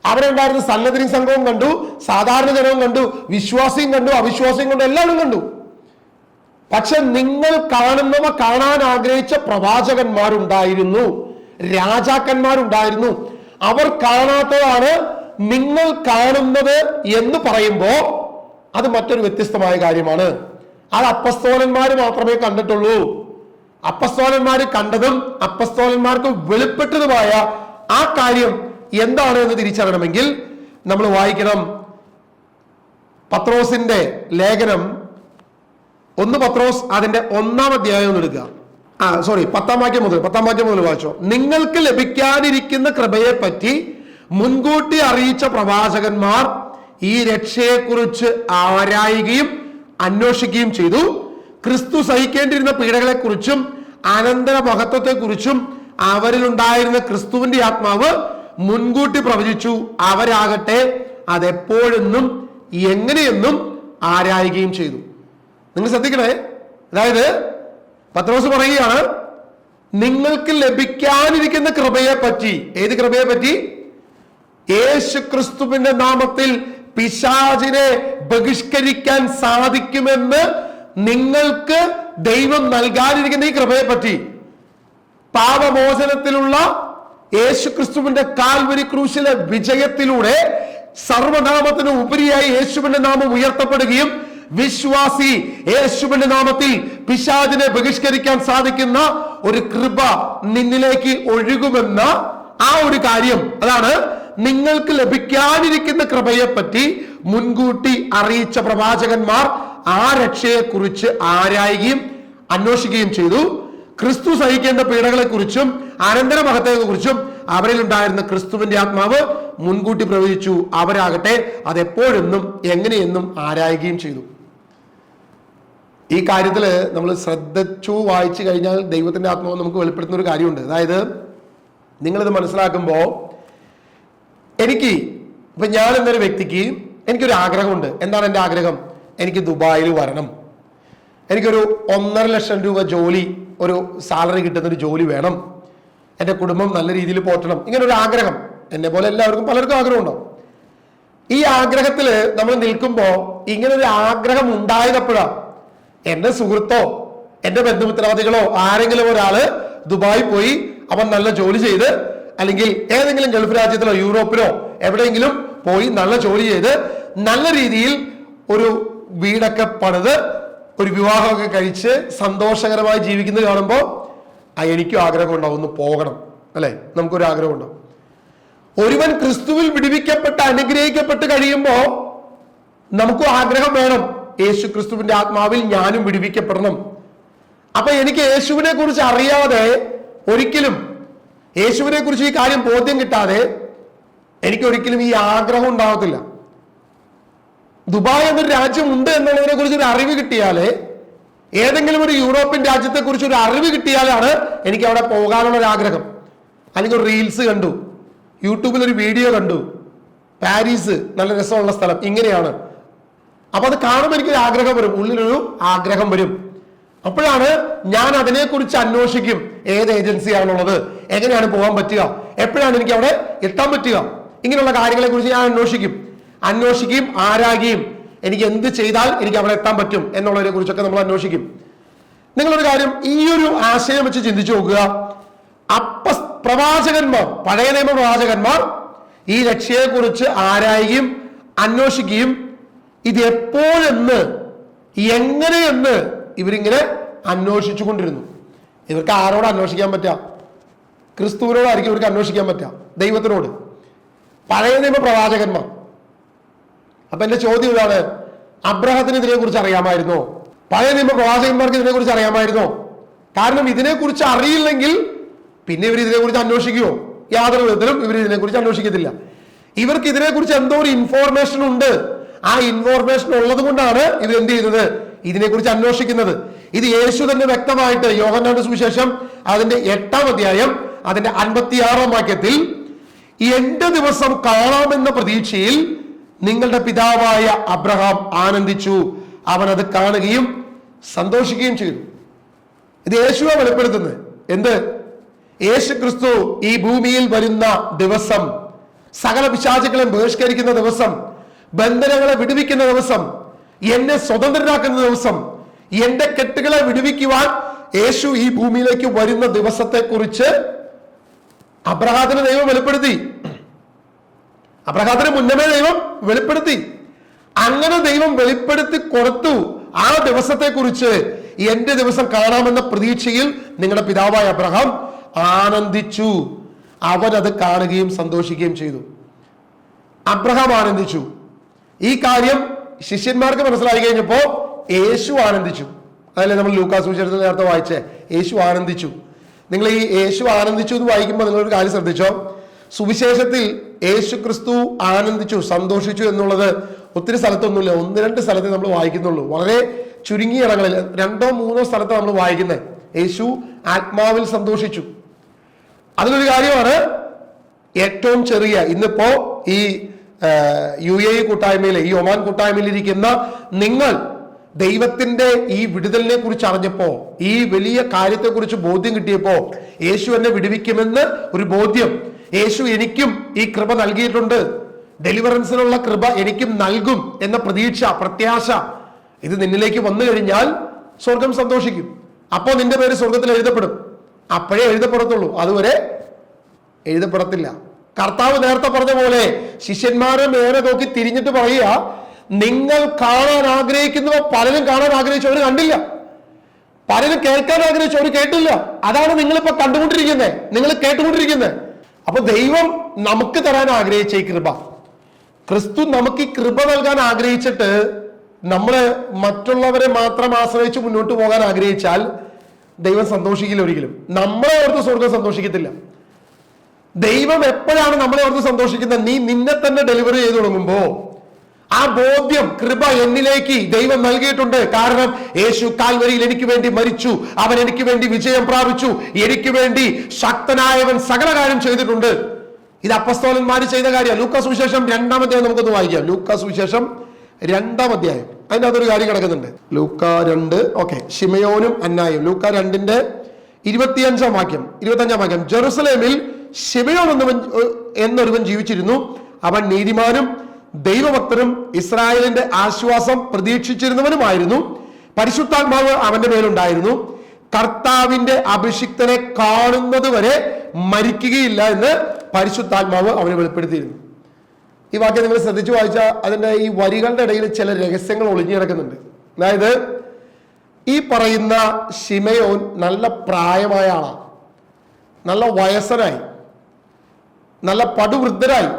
അവിടെ ഉണ്ടായിരുന്ന സന്നദ്ധ സംഘവും കണ്ടു, സാധാരണ ജനവും കണ്ടു, വിശ്വാസിയും കണ്ടു, അവിശ്വാസിയും കണ്ടു, എല്ലാവരും കണ്ടു. പക്ഷെ നിങ്ങൾ കാണുന്നവ കാണാൻ ആഗ്രഹിച്ച പ്രവാചകന്മാരുണ്ടായിരുന്നു, രാജാക്കന്മാരുണ്ടായിരുന്നു. അവർ കാണാത്തതാണ് നിങ്ങൾ കാണുന്നത് എന്ന് പറയുമ്പോ അത് മറ്റൊരു വ്യത്യസ്തമായ കാര്യമാണ്. അത് അപ്പസ്തോലന്മാര് മാത്രമേ കണ്ടിട്ടുള്ളൂ. അപ്പസ്തോലന്മാര് കണ്ടതും അപ്പസ്തോലന്മാർക്ക് വെളിപ്പെട്ടതുമായ ആ കാര്യം എന്താണ് എന്ന് തിരിച്ചറിയണമെങ്കിൽ നമ്മൾ വായിക്കണം പത്രോസിന്റെ ലേഖനം 1 പത്രോസ് അതിന്റെ 1-ാം അധ്യായം ഒന്ന് എടുക്കുക. 10-ാം വാക്യം മുതൽ വായിച്ചോ. നിങ്ങൾക്ക് ലഭിക്കാനിരിക്കുന്ന കൃപയെ പറ്റി മുൻകൂട്ടി അറിയിച്ച പ്രവാചകന്മാർ ഈ രക്ഷയെക്കുറിച്ച് ആരായുകയും അന്വേഷിക്കുകയും ചെയ്തു. ക്രിസ്തു സഹിക്കേണ്ടിയിരുന്ന പീഡകളെക്കുറിച്ചും അനന്തര മഹത്വത്തെക്കുറിച്ചും അവരിലുണ്ടായിരുന്ന ക്രിസ്തുവിന്റെ ആത്മാവ് മുൻകൂട്ടി പ്രവചിച്ചു. അവരാകട്ടെ അതെപ്പോഴെന്നും എങ്ങനെയെന്നും ആരായുകയും ചെയ്തു. നിങ്ങൾ ശ്രദ്ധിക്കണേ. അതായത് പത്രോസ് പറയുകയാണ്, നിങ്ങൾക്ക് ലഭിക്കാനിരിക്കുന്ന കൃപയെ പറ്റി. ഏത് കൃപയെ പറ്റി? യേശു ക്രിസ്തുവിന്റെ നാമത്തിൽ പിശാചിനെ ബഹിഷ്കരിക്കാൻ സാധിക്കുമെന്ന് നിങ്ങൾക്ക് ദൈവം നൽകാനിരിക്കുന്ന ഈ കൃപയെ പറ്റി. പാപമോചനത്തിലുള്ള യേശു ക്രിസ്തുവിന്റെ കാൽവരി ക്രൂശിലെ വിജയത്തിലൂടെ സർവനാമത്തിന് ഉപരിയായി യേശുവിന്റെ നാമം ഉയർത്തപ്പെടുകയും വിശ്വാസി യേശുവിന്റെ നാമത്തിൽ പിശാചിനെ ബഹിഷ്കരിക്കാൻ സാധിക്കുന്ന ഒരു കൃപ നിന്നിലേക്ക് ഒഴുകുമെന്ന ആ ഒരു കാര്യം, അതാണ് നിങ്ങൾക്ക് ലഭിക്കാനിരിക്കുന്ന കൃപയെ പറ്റി മുൻകൂട്ടി അറിയിച്ച പ്രവാചകന്മാർ ആ രക്ഷയെക്കുറിച്ച് ആരായുകയും അന്വേഷിക്കുകയും ചെയ്തു. ക്രിസ്തു സഹിക്കേണ്ട പീഡകളെ കുറിച്ചും അനന്തര മഹത്വത്തെ കുറിച്ചും അവരിൽ ഉണ്ടായിരുന്ന ക്രിസ്തുവിന്റെ ആത്മാവ് മുൻകൂട്ടി പ്രവചിച്ചു. അവരാകട്ടെ അതെപ്പോഴെന്നും എങ്ങനെയെന്നും ആരായുകയും ചെയ്തു. ഈ കാര്യത്തിൽ നമ്മൾ ശ്രദ്ധിച്ചു വായിച്ചു കഴിഞ്ഞാൽ ദൈവത്തിന്റെ ആത്മാവ് നമുക്ക് വെളിപ്പെടുത്തുന്ന ഒരു കാര്യമുണ്ട്. അതായത് നിങ്ങളിത് മനസ്സിലാക്കുമ്പോൾ ഇപ്പൊ ഞാൻ എന്നൊരു വ്യക്തിക്ക് എനിക്കൊരു ആഗ്രഹമുണ്ട്. എന്താണ് എൻ്റെ ആഗ്രഹം? എനിക്ക് ദുബായിൽ വരണം, എനിക്കൊരു 1.5 ലക്ഷം രൂപ ജോലി, ഒരു സാലറി കിട്ടുന്ന ഒരു ജോലി വേണം, എൻ്റെ കുടുംബം നല്ല രീതിയിൽ പോറ്റണം, ഇങ്ങനെ ഒരു ആഗ്രഹം. എന്നെ പോലെ എല്ലാവർക്കും പലർക്കും ആഗ്രഹം ഉണ്ടാവും. ഈ ആഗ്രഹത്തിൽ നമ്മൾ നിൽക്കുമ്പോൾ ഇങ്ങനെ ഒരു ആഗ്രഹം ഉണ്ടായപ്പോഴാണ് എൻ്റെ സുഹൃത്തോ എൻ്റെ ബന്ധുമിത്രാദികളോ ആരെങ്കിലും ഒരാള് ദുബായി പോയി അവൻ നല്ല ജോലി ചെയ്ത്, അല്ലെങ്കിൽ ഏതെങ്കിലും ഗൾഫ് രാജ്യത്തിലോ യൂറോപ്പിലോ എവിടെയെങ്കിലും പോയി നല്ല ജോലി ചെയ്ത് നല്ല രീതിയിൽ ഒരു വീടൊക്കെ പണിത് ഒരു വിവാഹമൊക്കെ കഴിച്ച് സന്തോഷകരമായി ജീവിക്കുന്നത് കാണുമ്പോൾ എനിക്കും ആഗ്രഹം ഉണ്ടാവും, ഒന്ന് പോകണം, അല്ലെ? നമുക്കൊരു ആഗ്രഹം ഉണ്ടാവും. ഒരുവൻ ക്രിസ്തുവിൽ വിടുവിക്കപ്പെട്ട് അനുഗ്രഹിക്കപ്പെട്ട് കഴിയുമ്പോൾ നമുക്കും ആഗ്രഹം വേണം, യേശു ക്രിസ്തുവിന്റെ ആത്മാവിൽ ഞാനും വിടുവിക്കപ്പെടണം. അപ്പൊ എനിക്ക് യേശുവിനെ കുറിച്ച് അറിയാതെ, ഒരിക്കലും യേശുവിനെ കുറിച്ച് ഈ കാര്യം ബോധ്യം കിട്ടാതെ എനിക്കൊരിക്കലും ഈ ആഗ്രഹം ഉണ്ടാവത്തില്ല. ദുബായ് എന്നൊരു രാജ്യം ഉണ്ട് എന്നുള്ളതിനെ കുറിച്ച് ഒരു അറിവ് കിട്ടിയാലേ, ഏതെങ്കിലും ഒരു യൂറോപ്യൻ രാജ്യത്തെ കുറിച്ച് ഒരു അറിവ് കിട്ടിയാലാണ് എനിക്ക് അവിടെ പോകാനുള്ള ഒരു ആഗ്രഹം. അല്ലെങ്കിൽ ഒരു റീൽസ് കണ്ടു, യൂട്യൂബിൽ ഒരു വീഡിയോ കണ്ടു, പാരീസ് നല്ല രസമുള്ള സ്ഥലം ഇങ്ങനെയാണ്, അപ്പൊ അത് കാണുമ്പോൾ എനിക്കൊരു ആഗ്രഹം വരും, ഉള്ളിലൊരു ആഗ്രഹം വരും. അപ്പോഴാണ് ഞാൻ അതിനെക്കുറിച്ച് അന്വേഷിക്കും, ഏത് ഏജൻസിയാണുള്ളത്, എങ്ങനെയാണ് പോകാൻ പറ്റുക, എപ്പോഴാണ് എനിക്ക് അവിടെ എത്താൻ പറ്റുക, ഇങ്ങനെയുള്ള കാര്യങ്ങളെ കുറിച്ച് ഞാൻ അന്വേഷിക്കുകയും ആരാകുകയും എനിക്ക് എന്ത് ചെയ്താൽ എനിക്ക് അവിടെ എത്താൻ പറ്റും എന്നുള്ളതിനെ കുറിച്ചൊക്കെ നമ്മൾ അന്വേഷിക്കും. നിങ്ങളൊരു കാര്യം ഈ ഒരു ആശയം വെച്ച് ചിന്തിച്ചു നോക്കുക. പ്രവാചകന്മാർ, പഴയ നിയമ പ്രവാചകന്മാർ ഈ രക്ഷയെക്കുറിച്ച് ആരായുകയും അന്വേഷിക്കുകയും ഇത് എപ്പോഴെന്ന് എങ്ങനെയെന്ന് ഇവരിങ്ങനെ അന്വേഷിച്ചു കൊണ്ടിരുന്നു. ഇവർക്ക് ആരോട് അന്വേഷിക്കാൻ പറ്റുക? ക്രിസ്തുവിനോടായിരിക്കും ഇവർക്ക് അന്വേഷിക്കാൻ പറ്റുക, ദൈവത്തിനോട്. പഴയ നിയമ പ്രവാചകന്മാർ. അപ്പൊ എന്റെ ചോദ്യം ഇതാണ്, അബ്രഹത്തിന് ഇതിനെക്കുറിച്ച് അറിയാമായിരുന്നോ? പഴയ നിയമ പ്രവാചകന്മാർക്ക് ഇതിനെക്കുറിച്ച് അറിയാമായിരുന്നോ? കാരണം ഇതിനെക്കുറിച്ച് അറിയില്ലെങ്കിൽ പിന്നെ ഇവർ ഇതിനെക്കുറിച്ച് അന്വേഷിക്കുമോ? യാതൊരു വിധത്തിലും ഇവർ ഇതിനെക്കുറിച്ച് അന്വേഷിക്കത്തില്ല. ഇവർക്ക് ഇതിനെക്കുറിച്ച് എന്തോ ഒരു ഇൻഫോർമേഷൻ ഉണ്ട്. ആ ഇൻഫോർമേഷൻ ഉള്ളത് കൊണ്ടാണ് ഇവർ എന്ത് ചെയ്യുന്നത്? ഇതിനെക്കുറിച്ച് അന്വേഷിക്കുന്നത്. ഇത് യേശു തന്നെ വ്യക്തമായിട്ട് യോഹന്നാന്റെ സുവിശേഷം അതിന്റെ 8-ാം അധ്യായം അതിന്റെ 56-ാം വാക്യത്തിൽ, എന്റെ ദിവസം കാണാമെന്ന പ്രതീക്ഷയിൽ നിങ്ങളുടെ പിതാവായ അബ്രഹാം ആനന്ദിച്ചു, അവൻ അത് കാണുകയും സന്തോഷിക്കുകയും ചെയ്തു. ഇത് യേശുവാ വെളിപ്പെടുത്തുന്നത്. എന്ത്? യേശു ക്രിസ്തു ഈ ഭൂമിയിൽ വരുന്ന ദിവസം, സകല പിശാചുക്കളെ ബഹിഷ്കരിക്കുന്ന ദിവസം, ബന്ധനങ്ങളെ വിടുവിക്കുന്ന ദിവസം, എന്നെ സ്വതന്ത്രരാക്കുന്ന ദിവസം, എന്റെ കെട്ടുകളെ വിടുവിക്കുവാൻ യേശു ഈ ഭൂമിയിലേക്ക് വരുന്ന ദിവസത്തെ കുറിച്ച് അബ്രഹാത്തിന് ദൈവം വെളിപ്പെടുത്തി. അബ്രഹാത്തിന് മുന്നമേ ദൈവം വെളിപ്പെടുത്തി. അങ്ങനെ ദൈവം വെളിപ്പെടുത്തി കൊടുത്തു. ആ ദിവസത്തെ കുറിച്ച് എന്റെ ദിവസം കാണാമെന്ന പ്രതീക്ഷയിൽ നിങ്ങളുടെ പിതാവായ അബ്രഹാം ആനന്ദിച്ചു, അവൻ അത് കാണുകയും സന്തോഷിക്കുകയും ചെയ്തു. അബ്രഹാം ആനന്ദിച്ചു. ഈ കാര്യം ശിഷ്യന്മാർക്ക് മനസ്സിലായി കഴിഞ്ഞപ്പോ യേശു ആനന്ദിച്ചു. അതല്ലേ നമ്മൾ ലൂക്കാസ് സുവിശേഷത്തിൽ നേരത്തെ വായിച്ചേ, യേശു ആനന്ദിച്ചു. നിങ്ങൾ ഈ യേശു ആനന്ദിച്ചു എന്ന് വായിക്കുമ്പോൾ നിങ്ങളൊരു കാര്യം ശ്രദ്ധിച്ചോ. സുവിശേഷത്തിൽ യേശു ക്രിസ്തു ആനന്ദിച്ചു, സന്തോഷിച്ചു എന്നുള്ളത് ഒത്തിരി സ്ഥലത്തൊന്നുമില്ല. 1-2 സ്ഥലത്ത് നമ്മൾ വായിക്കുന്നുള്ളൂ. വളരെ ചുരുങ്ങിയ ഇടങ്ങളിൽ 2-3 സ്ഥലത്ത് നമ്മൾ വായിക്കുന്നത് യേശു ആത്മാവിൽ സന്തോഷിച്ചു. അതിലൊരു കാര്യമാണ് ഏറ്റവും ചെറിയ, ഇന്നിപ്പോ ഈ UAE കൂട്ടായ്മയിൽ, ഈ ഒമാൻ കൂട്ടായ്മയിൽ ഇരിക്കുന്ന നിങ്ങൾ ദൈവത്തിന്റെ ഈ വിടുതലിനെ കുറിച്ച് അറിഞ്ഞപ്പോ, ഈ വലിയ കാര്യത്തെക്കുറിച്ച് ബോധ്യം കിട്ടിയപ്പോ, യേശു എന്നെ വിടുവിക്കുമെന്ന് ഒരു ബോധ്യം, യേശു എനിക്കും ഈ കൃപ നൽകിയിട്ടുണ്ട്, ഡെലിവറൻസിനുള്ള കൃപ എനിക്കും നൽകും എന്ന പ്രത്യാശ ഇത് നിന്നിലേക്ക് വന്നു കഴിഞ്ഞാൽ സ്വർഗം സന്തോഷിക്കും. അപ്പോ നിന്റെ പേര് സ്വർഗത്തിൽ എഴുതപ്പെടും. അപ്പോഴേ എഴുതപ്പെടത്തുള്ളൂ, അതുവരെ എഴുതപ്പെടത്തില്ല. കർത്താവ് നേരത്തെ പറഞ്ഞ പോലെ ശിഷ്യന്മാരെ നേരെ നോക്കി തിരിഞ്ഞിട്ട് പറയുക, നിങ്ങൾ കാണാൻ ആഗ്രഹിക്കുന്നവ പലരും കാണാൻ ആഗ്രഹിച്ചവർ കണ്ടില്ല, പലരും കേൾക്കാൻ ആഗ്രഹിച്ചവർ കേട്ടില്ല. അതാണ് നിങ്ങളിപ്പോ കണ്ടുകൊണ്ടിരിക്കുന്നത്, നിങ്ങൾ കേട്ടുകൊണ്ടിരിക്കുന്നത്. അപ്പൊ ദൈവം നമുക്ക് തരാൻ ആഗ്രഹിച്ച ഈ കൃപ, ക്രിസ്തു നമുക്ക് ഈ കൃപ നൽകാൻ ആഗ്രഹിച്ചിട്ട് നമ്മള് മറ്റുള്ളവരെ മാത്രം ആശ്രയിച്ച് മുന്നോട്ട് പോകാൻ ആഗ്രഹിച്ചാൽ ദൈവം സന്തോഷിക്കില്ല ഒരിക്കലും. നമ്മളെ ഓർത്ത് സ്വർഗം സന്തോഷിക്കത്തില്ല. ദൈവം എപ്പോഴാണ് നമ്മളെ ഓർത്ത് സന്തോഷിക്കുന്നത്? നീ നിന്നെ തന്നെ ഡെലിവറി ചെയ്ത് തുടങ്ങുമ്പോ ആ ബോധ്യം, കൃപ എന്നിലേക്ക് ദൈവം നൽകിയിട്ടുണ്ട്. കാരണം യേശു കാൽവരിയിൽ എനിക്ക് വേണ്ടി മരിച്ചു, അവൻ എനിക്ക് വേണ്ടി വിജയം പ്രാപിച്ചു, എനിക്ക് വേണ്ടി ശക്തനായവൻ സകല കാര്യം ചെയ്തിട്ടുണ്ട്. ഇത് അപ്പസ്തോലന്മാര് ചെയ്ത കാര്യം. ലൂക്കാ സുവിശേഷം 2-ാം അധ്യായം നമുക്കൊന്ന് വായിക്കാം. ലൂക്കാ സുവിശേഷം 2-ാം അധ്യായം അതിൻ്റെ അതൊരു കാര്യം കിടക്കുന്നുണ്ട്. ലൂക്കാ 2, ഓക്കെ, ശിമയോനും അന്നായും. ലൂക്കാ 2-ന്റെ 25-ാം വാക്യം. ജെറുസലേമിൽ ശിമയോൻ എന്നൊരുവൻ ജീവിച്ചിരുന്നു. അവൻ നീതിമാനും ദൈവഭക്തനും ഇസ്രായേലിന്റെ ആശ്വാസം പ്രതീക്ഷിച്ചിരുന്നവനുമായിരുന്നു. പരിശുദ്ധാത്മാവ് അവന്റെ മേലുണ്ടായിരുന്നു. കർത്താവിന്റെ അഭിഷിക്തനെ കാണുന്നത് വരെ മരിക്കുകയില്ല എന്ന് പരിശുദ്ധാത്മാവ് അവനെ വെളിപ്പെടുത്തിയിരുന്നു. ഈ വാക്യം നിങ്ങൾ ശ്രദ്ധിച്ചു വായിച്ചാൽ അതിന്റെ ഈ വരികളുടെ ഇടയിൽ ചില രഹസ്യങ്ങൾ ഒളിഞ്ഞു കിടക്കുന്നുണ്ട്. അതായത് ഈ പറയുന്ന ശിമയോൻ നല്ല പ്രായമായ ആളാണ്, നല്ല വയസ്സനായി, നല്ല പടുവൃദ്ധരായി.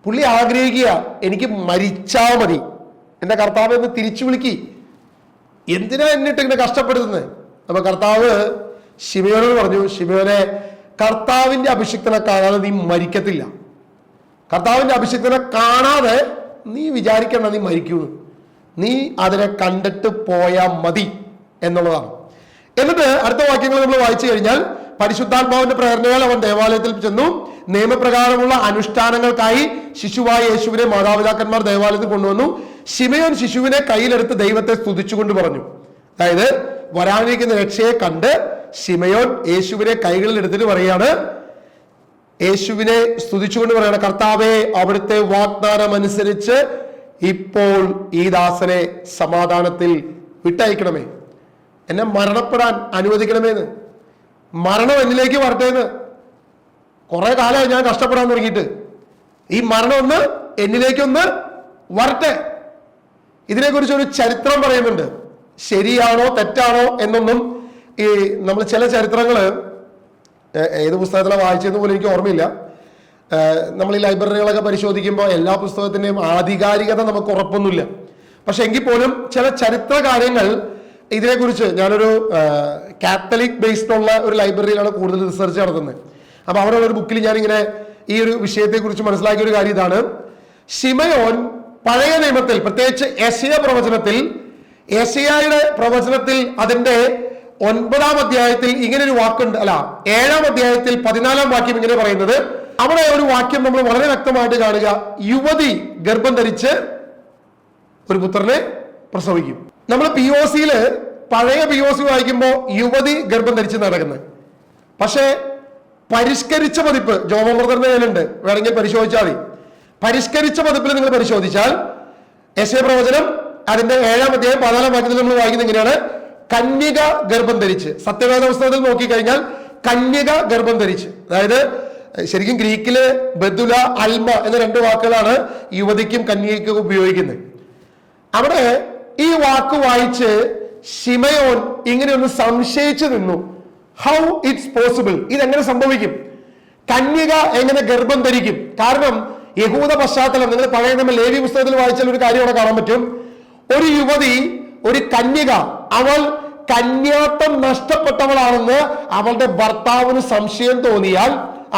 പുള്ളി ആഗ്രഹിക്കുക, എനിക്ക് മരിച്ചാ മതി, എന്റെ കർത്താവ് എന്ന് തിരിച്ചു വിളിക്കി, എന്തിനാ എന്നിട്ട് ഇങ്ങനെ കഷ്ടപ്പെടുത്തുന്നത്? അപ്പൊ കർത്താവ് ശിമയോനോട് പറഞ്ഞു, ശിമയോനെ, കർത്താവിന്റെ അഭിഷിക്തനെ കാണാതെ നീ മരിക്കത്തില്ല. കർത്താവിന്റെ അഭിഷിക്തനെ കാണാതെ നീ വിചാരിക്കണം നീ മരിക്കുന്നു, നീ അതിനെ കണ്ടിട്ട് പോയാൽ മതി എന്നുള്ളതാണ്. എന്നിട്ട് അടുത്ത വാക്യങ്ങൾ നമ്മൾ വായിച്ചു കഴിഞ്ഞാൽ, പരിശുദ്ധാത്മാവിന്റെ പ്രേരണയാൽ അവൻ ദേവാലയത്തിൽ ചെന്നു. നിയമപ്രകാരമുള്ള അനുഷ്ഠാനങ്ങൾക്കായി ശിശുവായ യേശുവിനെ മാതാപിതാക്കന്മാർ ദേവാലയത്തിൽ കൊണ്ടുവന്നു. ശിമയോൻ ശിശുവിനെ കയ്യിലെടുത്ത് ദൈവത്തെ സ്തുതിച്ചുകൊണ്ട് പറഞ്ഞു. അതായത് വരാനിരിക്കുന്ന രക്ഷയെ കണ്ട് ശിമയോൻ യേശുവിനെ കൈകളിൽ എടുത്തിട്ട് പറയാണ്, യേശുവിനെ സ്തുതിച്ചുകൊണ്ട് പറയണം, കർത്താവേ അവിടുത്തെ വാഗ്ദാനം അനുസരിച്ച് ഇപ്പോൾ ഈ ദാസനെ സമാധാനത്തിൽ വിട്ടയക്കണമേ, എന്നെ മരണപ്പെടാൻ അനുവദിക്കണമേന്ന്. മരണം എന്നിലേക്ക് വരട്ടേന്ന്. കുറെ കാലമായി ഞാൻ കഷ്ടപ്പെടാൻ തുടങ്ങിയിട്ട്. ഈ മരണം ഒന്ന് എന്നിലേക്കൊന്ന് വരട്ടെ. ഇതിനെക്കുറിച്ച് ഒരു ചരിത്രം പറയുന്നുണ്ട്. ശരിയാണോ തെറ്റാണോ എന്നൊന്നും ഈ നമ്മൾ ചില ചരിത്രങ്ങൾ ഏത് പുസ്തകത്തിലാണ് വായിച്ചതെന്ന് പോലും എനിക്ക് ഓർമ്മയില്ല. നമ്മൾ ഈ ലൈബ്രറികളൊക്കെ പരിശോധിക്കുമ്പോൾ എല്ലാ പുസ്തകത്തിൻ്റെയും ആധികാരികത നമുക്ക് ഉറപ്പൊന്നുമില്ല. പക്ഷെ എങ്കിൽ പോലും ചില ചരിത്ര കാര്യങ്ങൾ ഇതിനെക്കുറിച്ച്, ഞാനൊരു കാത്തലിക് ബേസ്ഡ് ഉള്ള ഒരു ലൈബ്രറിയിലാണ് കൂടുതൽ റിസർച്ച് നടത്തുന്നത്. അപ്പൊ അവിടെ ഒരു ബുക്കിൽ ഞാനിങ്ങനെ ഈ ഒരു വിഷയത്തെക്കുറിച്ച് മനസ്സിലാക്കിയ ഒരു കാര്യം ഇതാണ്. ശിമയോൻ പഴയ നിയമത്തിൽ, പ്രത്യേകിച്ച് യെശയ്യാ പ്രവചനത്തിൽ, യെശയ്യായുടെ പ്രവചനത്തിൽ അതിന്റെ 9-ാം അധ്യായത്തിൽ ഇങ്ങനെ ഒരു വാക്കുണ്ട്, 7-ാം അധ്യായത്തിൽ 14-ാം വാക്യം ഇങ്ങനെ പറയുന്നത്. അവിടെ ഒരു വാക്യം നമ്മൾ വളരെ വ്യക്തമായിട്ട് കാണുക, യുവതി ഗർഭം ധരിച്ച് ഒരു പുത്രനെ പ്രസവിക്കും. നമ്മൾ POC പഴയ POC വായിക്കുമ്പോൾ യുവതി ഗർഭം ധരിച്ച് നടക്കുന്നത്. പക്ഷേ പരിഷ്കരിച്ച പതിപ്പ് ജോബമൃതന്റെ കയ്യിലുണ്ട്, വേണമെങ്കിൽ പരിശോധിച്ചാൽ മതി. പരിഷ്കരിച്ച പതിപ്പിൽ നിങ്ങൾ പരിശോധിച്ചാൽ യെശയ്യാ പ്രവചനം അതിന്റെ 7-ാം അധ്യായം 14-ാം വാക്യത്തിൽ നമ്മൾ വായിക്കുന്നത് എങ്ങനെയാണ്? കന്യക ഗർഭം ധരിച്ച്. സത്യവേദ പുസ്തകത്തിൽ നോക്കിക്കഴിഞ്ഞാൽ കന്യക ഗർഭം ധരിച്ച്, അതായത് ശരിക്കും ഗ്രീക്കില് ബദുല, അൽമ എന്ന 2 വാക്കുകളാണ് യുവതിക്കും കന്യകയ്ക്കും ഉപയോഗിക്കുന്നത്. അവിടെ ഈ വാക്ക് വായിച്ച് ശിമയോൻ ഇങ്ങനെ ഒന്ന് സംശയിച്ചു നിന്നു. ഹൗ ഇറ്റ്സ് പോസിബിൾ, ഇതെങ്ങനെ സംഭവിക്കും? കന്യക എങ്ങനെ ഗർഭം ധരിക്കും? കാരണം യഹൂദ പശ്ചാത്തലം, നിങ്ങൾ പഴയ നമ്മൾ ലേവ്യ പുസ്തകത്തിൽ വായിച്ചാൽ ഒരു കാര്യം അവിടെ കാണാൻ പറ്റും. ഒരു യുവതി, ഒരു കന്യക, അവൾ കന്യാത്വം നഷ്ടപ്പെട്ടവളാണെന്ന് അവളുടെ ഭർത്താവിന് സംശയം തോന്നിയാൽ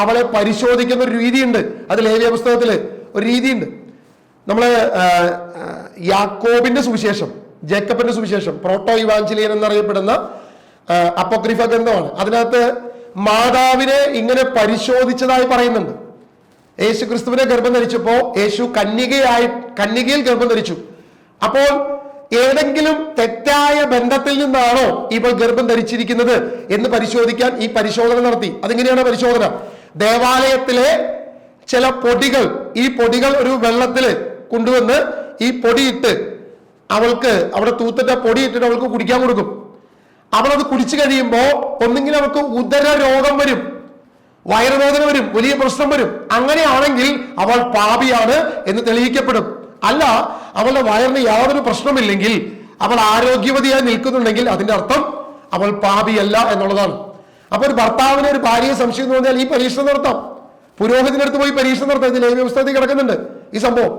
അവളെ പരിശോധിക്കുന്ന ഒരു രീതിയുണ്ട്. അത് ലേവ്യ പുസ്തകത്തില് ഒരു രീതിയുണ്ട്. നമ്മള് യാക്കോബിന്റെ സുവിശേഷം, ജേക്കബിന്റെ സുവിശേഷം, പ്രോട്ടോ ഇവാഞ്ചലിയൻ എന്നറിയപ്പെടുന്ന അപ്പോക്രിഫ ഗ്രന്ഥമാണ്. അതിനകത്ത് മാതാവിനെ ഇങ്ങനെ പരിശോധിച്ചതായി പറയുന്നുണ്ട്. യേശു ക്രിസ്തുവിനെ ഗർഭം ധരിച്ചപ്പോ യേശു കന്യകയിൽ ഗർഭം ധരിച്ചു. അപ്പോൾ ഏതെങ്കിലും തെറ്റായ ബന്ധത്തിൽ നിന്നാണോ ഇവൾ ഗർഭം ധരിച്ചിരിക്കുന്നത് എന്ന് പരിശോധിക്കാൻ ഈ പരിശോധന നടത്തി. അതെങ്ങനെയാണ് പരിശോധന? ദേവാലയത്തിലെ ചില പൊടികൾ, ഈ പൊടികൾ ഒരു വെള്ളത്തിൽ കൊണ്ടുവന്ന് ഈ പൊടിയിട്ട് അവൾക്ക് അവിടെ തൂത്തിട്ട പൊടിയിട്ടിട്ട് അവൾക്ക് കുടിക്കാൻ കൊടുക്കും. അവളത് കുടിച്ചു കഴിയുമ്പോ ഒന്നെങ്കിൽ അവൾക്ക് ഉദര രോഗം വരും, വയറുവേദന വരും, വലിയ പ്രശ്നം വരും. അങ്ങനെയാണെങ്കിൽ അവൾ പാപിയാണ് എന്ന് തെളിയിക്കപ്പെടും. അല്ല, അവളുടെ വയറിന് യാതൊരു പ്രശ്നമില്ലെങ്കിൽ, അവൾ ആരോഗ്യവതിയായി നിൽക്കുന്നുണ്ടെങ്കിൽ അതിന്റെ അർത്ഥം അവൾ പാപിയല്ല എന്നുള്ളതാണ്. അപ്പൊ ഒരു ഭർത്താവിന് ഒരു ഭാര്യയെ സംശയം തോന്നിയാൽ ഈ പരീക്ഷണം നടത്താം. പുരോഹിതനടുത്ത് പോയി പരീക്ഷണം നടത്താം. ഇത് ലേവ്യ പുസ്തകത്തിൽ കിടക്കുന്നുണ്ട് ഈ സംഭവം.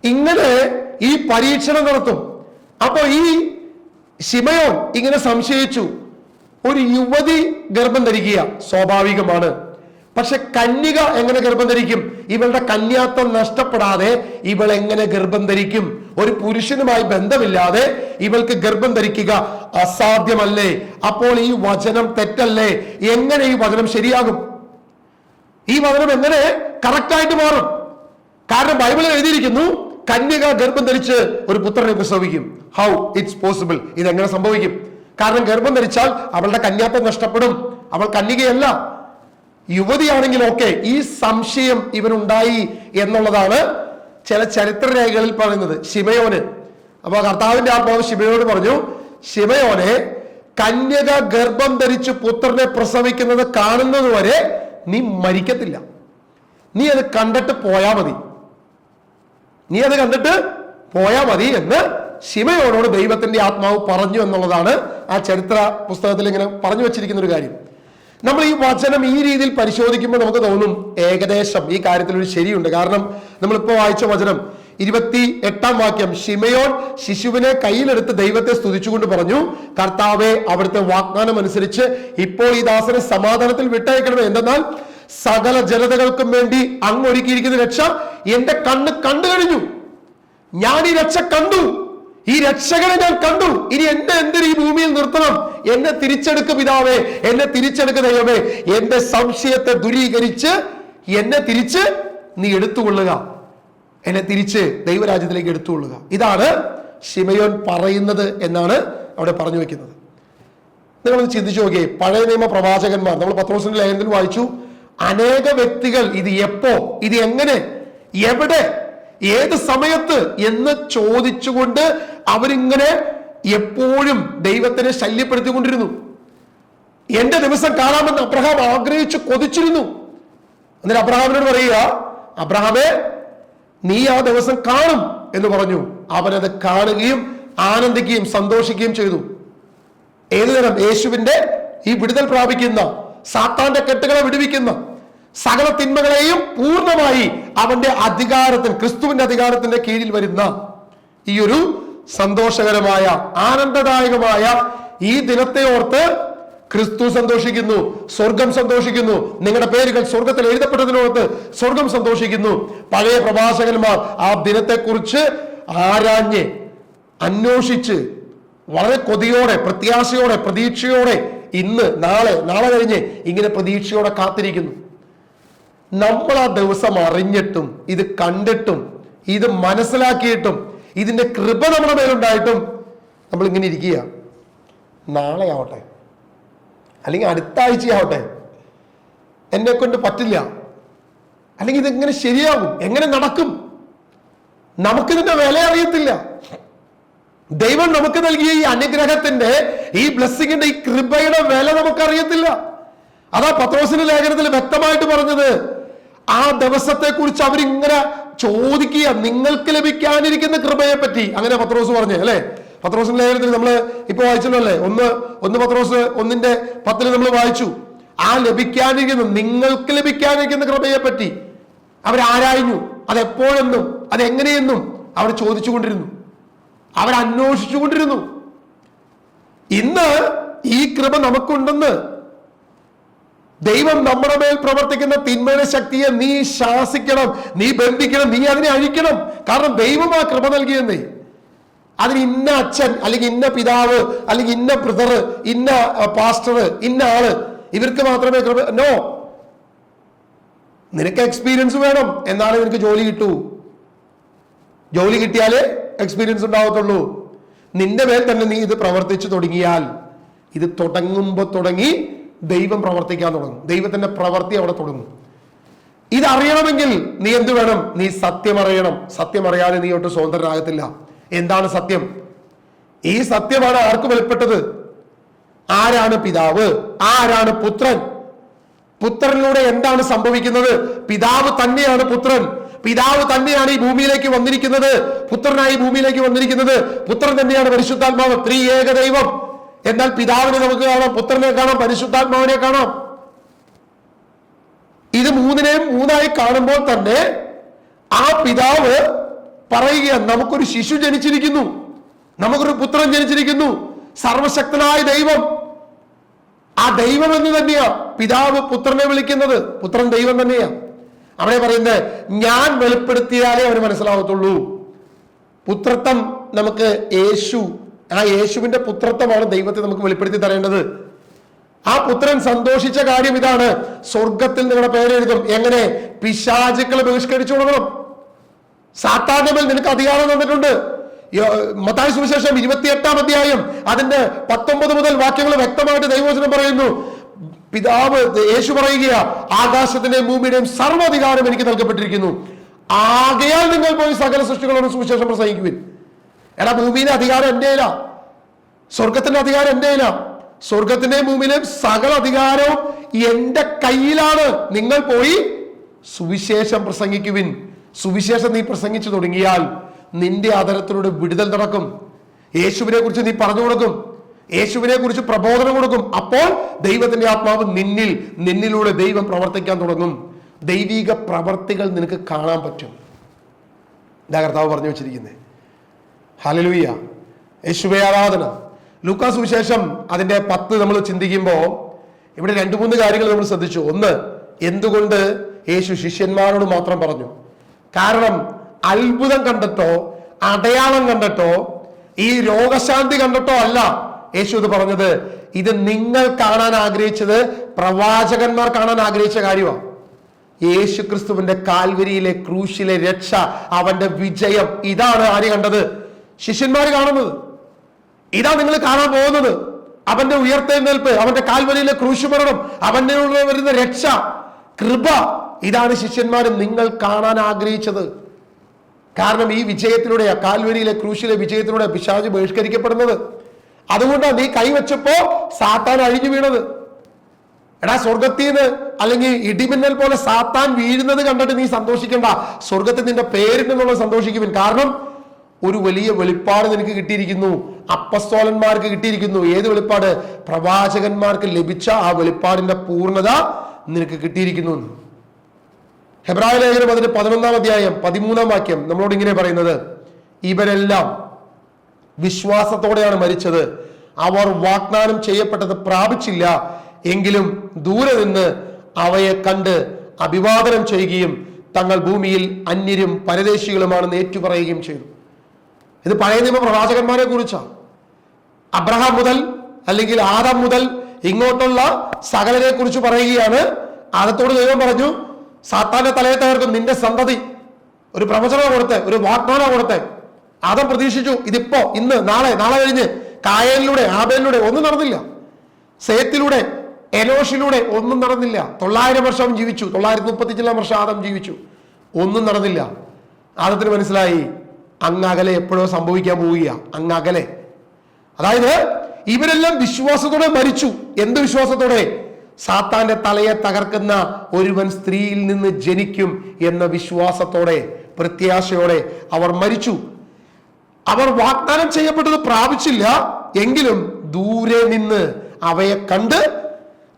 ഇങ്ങനെ ഈ പരീക്ഷണം നടത്തും. അപ്പൊ ഈ ശിമയോൻ ഇങ്ങനെ സംശയിച്ചു, ഒരു യുവതി ഗർഭം ധരിക്കുക സ്വാഭാവികമാണ്. പക്ഷെ കന്യക എങ്ങനെ ഗർഭം ധരിക്കും? ഇവളുടെ കന്യാത്വം നഷ്ടപ്പെടാതെ ഇവൾ എങ്ങനെ ഗർഭം ധരിക്കും? ഒരു പുരുഷനുമായി ബന്ധമില്ലാതെ ഇവൾക്ക് ഗർഭം ധരിക്കുക അസാധ്യമല്ലേ? അപ്പോൾ ഈ വചനം തെറ്റല്ലേ? എങ്ങനെ ഈ വചനം ശരിയാകും? ഈ വചനം എങ്ങനെ കറക്റ്റായിട്ട് മാറും? കാരണം ബൈബിളിൽ എഴുതിയിരിക്കുന്നു, കന്യക ഗർഭം ധരിച്ച് ഒരു പുത്രനെ പ്രസവിക്കും. ഹൗ ഇറ്റ്സ് പോസിബിൾ, ഇതെങ്ങനെ സംഭവിക്കും? കാരണം ഗർഭം ധരിച്ചാൽ അവളുടെ കന്യാത്വം നഷ്ടപ്പെടും. അവൾ കന്യകയല്ല, യുവതിയാണെങ്കിൽ ഓക്കെ. ഈ സംശയം ഇവനുണ്ടായി എന്നുള്ളതാണ് ചില ചരിത്ര രേഖകളിൽ പറയുന്നത്. ശിമയോന്, അപ്പൊ കർത്താവിന്റെ ആത്മാവ് ശിമയോന് പറഞ്ഞു, ശിമയോനെ, കന്യക ഗർഭം ധരിച്ച് പുത്രനെ പ്രസവിക്കുന്നത് കാണുന്നത് വരെ നീ മരിക്കത്തില്ല. നീ അത് കണ്ടിട്ട് പോയാ മതി, നീ അത് കണ്ടിട്ട് പോയാ മതി എന്ന് ശിമയോനോട് ദൈവത്തിന്റെ ആത്മാവ് പറഞ്ഞു എന്നുള്ളതാണ് ആ ചരിത്ര പുസ്തകത്തിൽ ഇങ്ങനെ പറഞ്ഞു വെച്ചിരിക്കുന്ന ഒരു കാര്യം. നമ്മൾ ഈ വചനം ഈ രീതിയിൽ പരിശോധിക്കുമ്പോൾ നമുക്ക് തോന്നും ഏകദേശം ഈ കാര്യത്തിൽ ഒരു ശരിയുണ്ട്. കാരണം നമ്മളിപ്പോ വായിച്ച വചനം 28-ാം വാക്യം, ശിമയോൻ ശിശുവിനെ കയ്യിലെടുത്ത് ദൈവത്തെ സ്തുതിച്ചുകൊണ്ട് പറഞ്ഞു, കർത്താവെ അവിടുത്തെ വാഗ്ദാനം അനുസരിച്ച് ഇപ്പോൾ ഈ ദാസനെ സമാധാനത്തിൽ വിട്ടയക്കണമേ. എന്തെന്നാൽ സകല ജനതകൾക്കും വേണ്ടി അങ്ങ് ഒരുക്കിയിരിക്കുന്ന രക്ഷ എന്റെ കണ്ണ് കണ്ടു കഴിഞ്ഞു. ഞാൻ ഈ രക്ഷ കണ്ടു, ഈ രക്ഷകനെ ഞാൻ കണ്ടു. ഇനി എന്നെ എന്തിന് ഈ ഭൂമിയിൽ നിർത്തണം? എന്നെ തിരിച്ചെടുക്ക് പിതാവേ, എന്നെ തിരിച്ചെടുക്ക് ദൈവമേ. എന്റെ സംശയത്തെ ദൂരീകരിച്ച് എന്നെ തിരിച്ച് നീ എടുത്തുകൊള്ളുക, എന്നെ തിരിച്ച് ദൈവരാജ്യത്തിലേക്ക് എടുത്തുകൊള്ളുക. ഇതാണ് ശിമയോൻ പറയുന്നത് എന്നാണ് അവിടെ പറഞ്ഞു വെക്കുന്നത്. നിങ്ങളൊന്ന് ചിന്തിച്ചു നോക്കിയേ, പഴയ നിയമ പ്രവാചകന്മാർ, നമ്മൾ പത്രോസിന്റെ ലേഖനത്തിൽ വായിച്ചു, അനേക വ്യക്തികൾ ഇത് എപ്പോ, ഇത് എങ്ങനെ, എവിടെ, ഏത് സമയത്ത് എന്ന് ചോദിച്ചുകൊണ്ട് അവരിങ്ങനെ എപ്പോഴും ദൈവത്തിനെ ശല്യപ്പെടുത്തിക്കൊണ്ടിരുന്നു. എന്റെ ദിവസം കാണാമെന്ന് അബ്രഹാം ആഗ്രഹിച്ചു കൊതിച്ചിരുന്നു. എന്നിട്ട് അബ്രഹാമിനോട് പറയുക, അബ്രഹാമേ, നീ ആ ദിവസം കാണും എന്ന് പറഞ്ഞു. അവനത് കാണുകയും ആനന്ദിക്കുകയും സന്തോഷിക്കുകയും ചെയ്തു. ഏതു തരം? യേശുവിന്റെ ഈ വിടുതൽ പ്രാപിക്കുന്ന, സാത്താന്റെ കെട്ടുകളെ വിടുവിക്കുന്ന, സകല തിന്മകളെയും പൂർണ്ണമായി അവന്റെ അധികാരത്തിൽ, ക്രിസ്തുവിന്റെ അധികാരത്തിന്റെ കീഴിൽ വരുന്ന ഈ ഒരു സന്തോഷകരമായ, ആനന്ദദായകമായ ഈ ദിനത്തെ ഓർത്ത് ക്രിസ്തു സന്തോഷിക്കുന്നു, സ്വർഗം സന്തോഷിക്കുന്നു. നിങ്ങളുടെ പേരുകൾ സ്വർഗത്തിൽ എഴുതപ്പെട്ടതിനോർത്ത് സ്വർഗം സന്തോഷിക്കുന്നു. പഴയ പ്രവാചകന്മാർ ആ ദിനത്തെക്കുറിച്ച് ആരാഞ്ഞ് അന്വേഷിച്ച് വളരെ കൊതിയോടെ, പ്രത്യാശയോടെ, പ്രതീക്ഷയോടെ ഇന്ന്, നാളെ കഴിഞ്ഞ് ഇങ്ങനെ പ്രതീക്ഷയോടെ കാത്തിരിക്കുന്നു. നമ്മൾ ആ ദിവസം അറിഞ്ഞിട്ടും, ഇത് കണ്ടിട്ടും, ഇത് മനസ്സിലാക്കിയിട്ടും, ഇതിന്റെ കൃപ നമ്മുടെ മേലുണ്ടായിട്ടും നമ്മൾ ഇങ്ങനെ ഇരിക്കുക. നാളെ ആവട്ടെ, അല്ലെങ്കിൽ അടുത്ത ആഴ്ചയാവട്ടെ, എന്നെ കൊണ്ട് പറ്റില്ല, അല്ലെങ്കിൽ ഇതെങ്ങനെ ശരിയാവും, എങ്ങനെ നടക്കും, നമുക്കിതിന്റെ വില അറിയത്തില്ല. ദൈവം നമുക്ക് നൽകിയ ഈ അനുഗ്രഹത്തിന്റെ, ഈ ബ്ലെസ്സിങ്ങിന്റെ, ഈ കൃപയുടെ വില നമുക്കറിയത്തില്ല. അതാ പത്രോസിന്റെ ലേഖനത്തിൽ വ്യക്തമായിട്ട് പറഞ്ഞത്. ആ ദിവസത്തെ കുറിച്ച് അവരിങ്ങനെ ചോദിക്കുക, നിങ്ങൾക്ക് ലഭിക്കാനിരിക്കുന്ന കൃപയെ പറ്റി. അങ്ങനെ പത്രോസ് പറഞ്ഞു അല്ലെ? പത്രോസിന്റെ ലേഖനത്തിൽ നമ്മൾ ഇപ്പൊ വായിച്ചല്ലോ അല്ലേ? ഒന്ന് പത്രോസ് 1:10 നമ്മൾ വായിച്ചു. ആ ലഭിക്കാനിരിക്കുന്ന, നിങ്ങൾക്ക് ലഭിക്കാനിരിക്കുന്ന കൃപയെ പറ്റി അവരാരായിരുന്നു. അതെപ്പോഴെന്നും അതെങ്ങനെയെന്നും അവർ ചോദിച്ചുകൊണ്ടിരുന്നു, അവർ അന്വേഷിച്ചുകൊണ്ടിരുന്നു. ഇന്ന് ഈ കൃപ നമുക്കുണ്ടെന്ന്, ദൈവം നമ്മുടെ മേൽ പ്രവർത്തിക്കുന്ന തിന്മയുടെ ശക്തിയെ നീ ശാസിക്കണം, നീ ബന്ധിക്കണം, നീ അതിനെ അഴിക്കണം. കാരണം ദൈവം ആ കൃപ നൽകിയെന്നേ. അതിന് ഇന്ന അച്ഛൻ, അല്ലെങ്കിൽ ഇന്ന പിതാവ്, അല്ലെങ്കിൽ ഇന്ന ബ്രദർ, ഇന്ന പാസ്റ്റർ, ഇന്ന ആള്, ഇവർക്ക് മാത്രമേ കൃപ. നോ, നിനക്ക് എക്സ്പീരിയൻസ് വേണം, എന്നാലേ നിനക്ക് ജോലി കിട്ടൂ. ജോലി കിട്ടിയാലേ എക്സ്പീരിയൻസ് ഉണ്ടാവത്തുള്ളൂ. നിന്റെ മേൽ തന്നെ നീ ഇത് പ്രവർത്തിച്ചു തുടങ്ങിയാൽ, ഇത് തുടങ്ങി ദൈവം പ്രവർത്തിക്കാൻ തുടങ്ങും. ദൈവത്തിന്റെ പ്രവൃത്തി അവിടെ തുടങ്ങും. ഇതറിയണമെങ്കിൽ നീ എന്ത് വേണം? നീ സത്യം അറിയണം. സത്യം അറിയാതെ നീ ഒട്ടും സ്വതന്ത്രനാകത്തില്ല. എന്താണ് സത്യം? ഈ സത്യമാണ് ആർക്ക് വെളിപ്പെട്ടത്? ആരാണ് പിതാവ്? ആരാണ് പുത്രൻ? പുത്രനിലൂടെ എന്താണ് സംഭവിക്കുന്നത്? പിതാവ് തന്നെയാണ് പുത്രൻ. പിതാവ് തന്നെയാണ് ഈ ഭൂമിയിലേക്ക് വന്നിരിക്കുന്നത്. പുത്രനായി ഭൂമിയിലേക്ക് വന്നിരിക്കുന്നത്. പുത്രൻ തന്നെയാണ് പരിശുദ്ധാത്മാവ്. ത്രിയേക ദൈവം. എന്നാൽ പിതാവിനെ നമുക്ക് കാണാം, പുത്രനെ കാണാം, പരിശുദ്ധാത്മാവിനെ കാണാം. ഇത് മൂന്നിനെയും മൂന്നായി കാണുമ്പോൾ തന്നെ ആ പിതാവ് പറയുക, നമുക്കൊരു ശിശു ജനിച്ചിരിക്കുന്നു, നമുക്കൊരു പുത്രൻ ജനിച്ചിരിക്കുന്നു, സർവശക്തനായ ദൈവം. ആ ദൈവം എന്ന് തന്നെയാ പിതാവ് പുത്രനെ വിളിക്കുന്നത്. പുത്രൻ ദൈവം തന്നെയാ. അവിടെ പറയുന്നത്, ഞാൻ വെളിപ്പെടുത്തിയാലേ അവന് മനസ്സിലാവത്തുള്ളൂ. പുത്രത്വം നമുക്ക് യേശു, ആ യേശുവിന്റെ പുത്രത്വമാണ് ദൈവത്തെ നമുക്ക് വെളിപ്പെടുത്തി തരേണ്ടത്. ആ പുത്രൻ സന്തോഷിച്ച കാര്യം ഇതാണ്, സ്വർഗത്തിൽ നിങ്ങളുടെ പേരെഴുതും. എങ്ങനെ? പിശാചുക്കളെ ബഹിഷ്കരിച്ചു കൊടുക്കണം. സാത്താന്റെ മേൽ നിനക്ക് അധികാരം തന്നിട്ടുണ്ട്. മത്തായി സുവിശേഷം 28-ാം അധ്യായം അതിന്റെ 19 മുതൽ വാക്യങ്ങൾ വ്യക്തമായിട്ട് ദൈവവചനം പറയുന്നു. പിതാവ് യേശു പറയുക, ആകാശത്തിന്റെയും ഭൂമിയുടെയും സർവ്വാധികാരം എനിക്ക് നൽകപ്പെട്ടിരിക്കുന്നു, ആകയാൽ നിങ്ങൾ പോയി സകല സൃഷ്ടികളോട് സുവിശേഷം പ്രസംഗിക്കുവിൻ. എടാ, ഭൂമിയിലെ അധികാരം എന്റെയില്ല, സ്വർഗത്തിന്റെ അധികാരം എന്റെയില്ല. സ്വർഗത്തിന്റെയും ഭൂമിയിലെയും സകല അധികാരവും എന്റെ കയ്യിലാണ്. നിങ്ങൾ പോയി സുവിശേഷം പ്രസംഗിക്കുവിൻ. സുവിശേഷം നീ പ്രസംഗിച്ചു തുടങ്ങിയാൽ നിന്റെ ആദരത്തിലൂടെ വിടുതൽ നടക്കും. യേശുവിനെ കുറിച്ച് നീ പറഞ്ഞു കൊടുക്കും, യേശുവിനെ കുറിച്ച് പ്രബോധനം കൊടുക്കും. അപ്പോൾ ദൈവത്തിന്റെ ആത്മാവ് നിന്നിലൂടെ ദൈവം പ്രവർത്തിക്കാൻ തുടങ്ങും. ദൈവിക പ്രവർത്തികൾ നിനക്ക് കാണാൻ പറ്റും. ഇതാ കർത്താവ് പറഞ്ഞു വെച്ചിരിക്കുന്നത്. ഹല്ലേലൂയ, യേശുവേ ആരാധന. ലൂക്കാ സുവിശേഷം അതിന്റെ 10 നമ്മൾ ചിന്തിക്കുമ്പോൾ ഇവിടെ 2-3 കാര്യങ്ങൾ നമ്മൾ ശ്രദ്ധിച്ചു. ഒന്ന്, എന്തുകൊണ്ട് യേശു ശിഷ്യന്മാരോട് മാത്രം പറഞ്ഞു? കാരണം അത്ഭുതം കണ്ടിട്ടോ, അടയാളം കണ്ടിട്ടോ, ഈ രോഗശാന്തി കണ്ടിട്ടോ അല്ല യേശു ഇത് പറഞ്ഞത്. ഇത് നിങ്ങൾ കാണാൻ ആഗ്രഹിച്ചത്, പ്രവാചകന്മാർ കാണാൻ ആഗ്രഹിച്ച കാര്യമാണ്. യേശു ക്രിസ്തുവിന്റെ കാൽവരിയിലെ ക്രൂശിലെ രക്ഷ, അവന്റെ വിജയം, ഇതാണ് ആര് കണ്ടത്? ശിഷ്യന്മാർ കാണുന്നത്. ഇതാ നിങ്ങൾ കാണാൻ പോകുന്നത്. അവന്റെ ഉയർത്തെഴുന്നേൽപ്പ്, അവന്റെ കാൽവരിയിലെ ക്രൂശുമരണം, അവന്റെ വരുന്ന രക്ഷ. കൃപ, ഇതാണ് ശിഷ്യന്മാർ നിങ്ങൾ കാണാൻ ആഗ്രഹിച്ചത്. കാരണം ഈ വിജയത്തിലൂടെയാ, കാൽവരിയിലെ ക്രൂശിലെ വിജയത്തിലൂടെ പിശാച് ബഹിഷ്കരിക്കപ്പെടുന്നത്. അതുകൊണ്ടാണ് നീ കൈവച്ചപ്പോ സാത്താൻ അഴിഞ്ഞു വീണത്. എടാ, സ്വർഗത്തിൽ നിന്ന് അല്ലെങ്കിൽ ഇടിമിന്നൽ പോലെ സാത്താൻ വീഴുന്നത് കണ്ടിട്ട് നീ സന്തോഷിക്കണ്ട. സ്വർഗത്തിൽ നിന്റെ പേരിനെന്നുള്ള സന്തോഷിക്കുവിൻ. കാരണം ഒരു വലിയ വെളിപ്പാട് നിനക്ക് കിട്ടിയിരിക്കുന്നു. അപ്പസ്തോലന്മാർക്ക് കിട്ടിയിരിക്കുന്നു. ഏത് വെളിപ്പാട്? പ്രവാചകന്മാർക്ക് ലഭിച്ച ആ വെളിപ്പാടിന്റെ പൂർണ്ണത നിനക്ക് കിട്ടിയിരിക്കുന്നു. ഹെബ്രായ ലേഖനം അതിന്റെ 11-ാം അധ്യായം 13-ാം വാക്യം നമ്മളോട് ഇങ്ങനെ പറയുന്നത്, ഇവരെല്ലാം വിശ്വാസത്തോടെയാണ് മരിച്ചത്. അവർ വാഗ്ദാനം ചെയ്യപ്പെട്ടത് പ്രാപിച്ചില്ല, എങ്കിലും ദൂരെ നിന്ന് അവയെ കണ്ട് അഭിവാദനം ചെയ്യുകയും തങ്ങൾ ഭൂമിയിൽ അന്യരും പരദേശികളുമാണെന്ന് ഏറ്റുപറയുകയും ചെയ്തു. ഇത് പഴയ നിയമ പ്രവാചകന്മാരെ കുറിച്ചാണ്. അബ്രഹാം മുതൽ അല്ലെങ്കിൽ ആദം മുതൽ ഇങ്ങോട്ടുള്ള സകലരെ കുറിച്ച് പറയുകയാണ്. ആദത്തോട് ദൈവം പറഞ്ഞു, സാത്താന്റെ തലയെ തകർക്കും നിന്റെ സന്തതി. ഒരു പ്രവചനം കൊടുത്ത്, ഒരു വാഗ്ദാനം കൊടുത്ത്. ആദം പ്രതീക്ഷിച്ചു, ഇതിപ്പോ ഇന്ന് നാളെ കഴിഞ്ഞ്. കായലിലൂടെ ആബേലിലൂടെ ഒന്നും നടന്നില്ല. സേത്തിലൂടെ എനോഷിലൂടെ ഒന്നും നടന്നില്ല. 900 വർഷം ജീവിച്ചു. 934 വർഷം ആദം ജീവിച്ചു. ഒന്നും നടന്നില്ല. ആദത്തിന് മനസ്സിലായി, അങ്ങകലെ എപ്പോഴോ സംഭവിക്കാൻ പോവുക. അങ്ങകലെ, അതായത് ഇവരെല്ലാം വിശ്വാസത്തോടെ മരിച്ചു. എന്ത് വിശ്വാസത്തോടെ? സാത്താന്റെ തലയെ തകർക്കുന്ന ഒരുവൻ സ്ത്രീയിൽ നിന്ന് ജനിക്കും എന്ന വിശ്വാസത്തോടെ, പ്രത്യാശയോടെ അവർ മരിച്ചു. അവർ വാഗ്ദാനം ചെയ്യപ്പെട്ടത് പ്രാപിച്ചില്ല, എങ്കിലും ദൂരെ നിന്ന് അവയെ കണ്ട്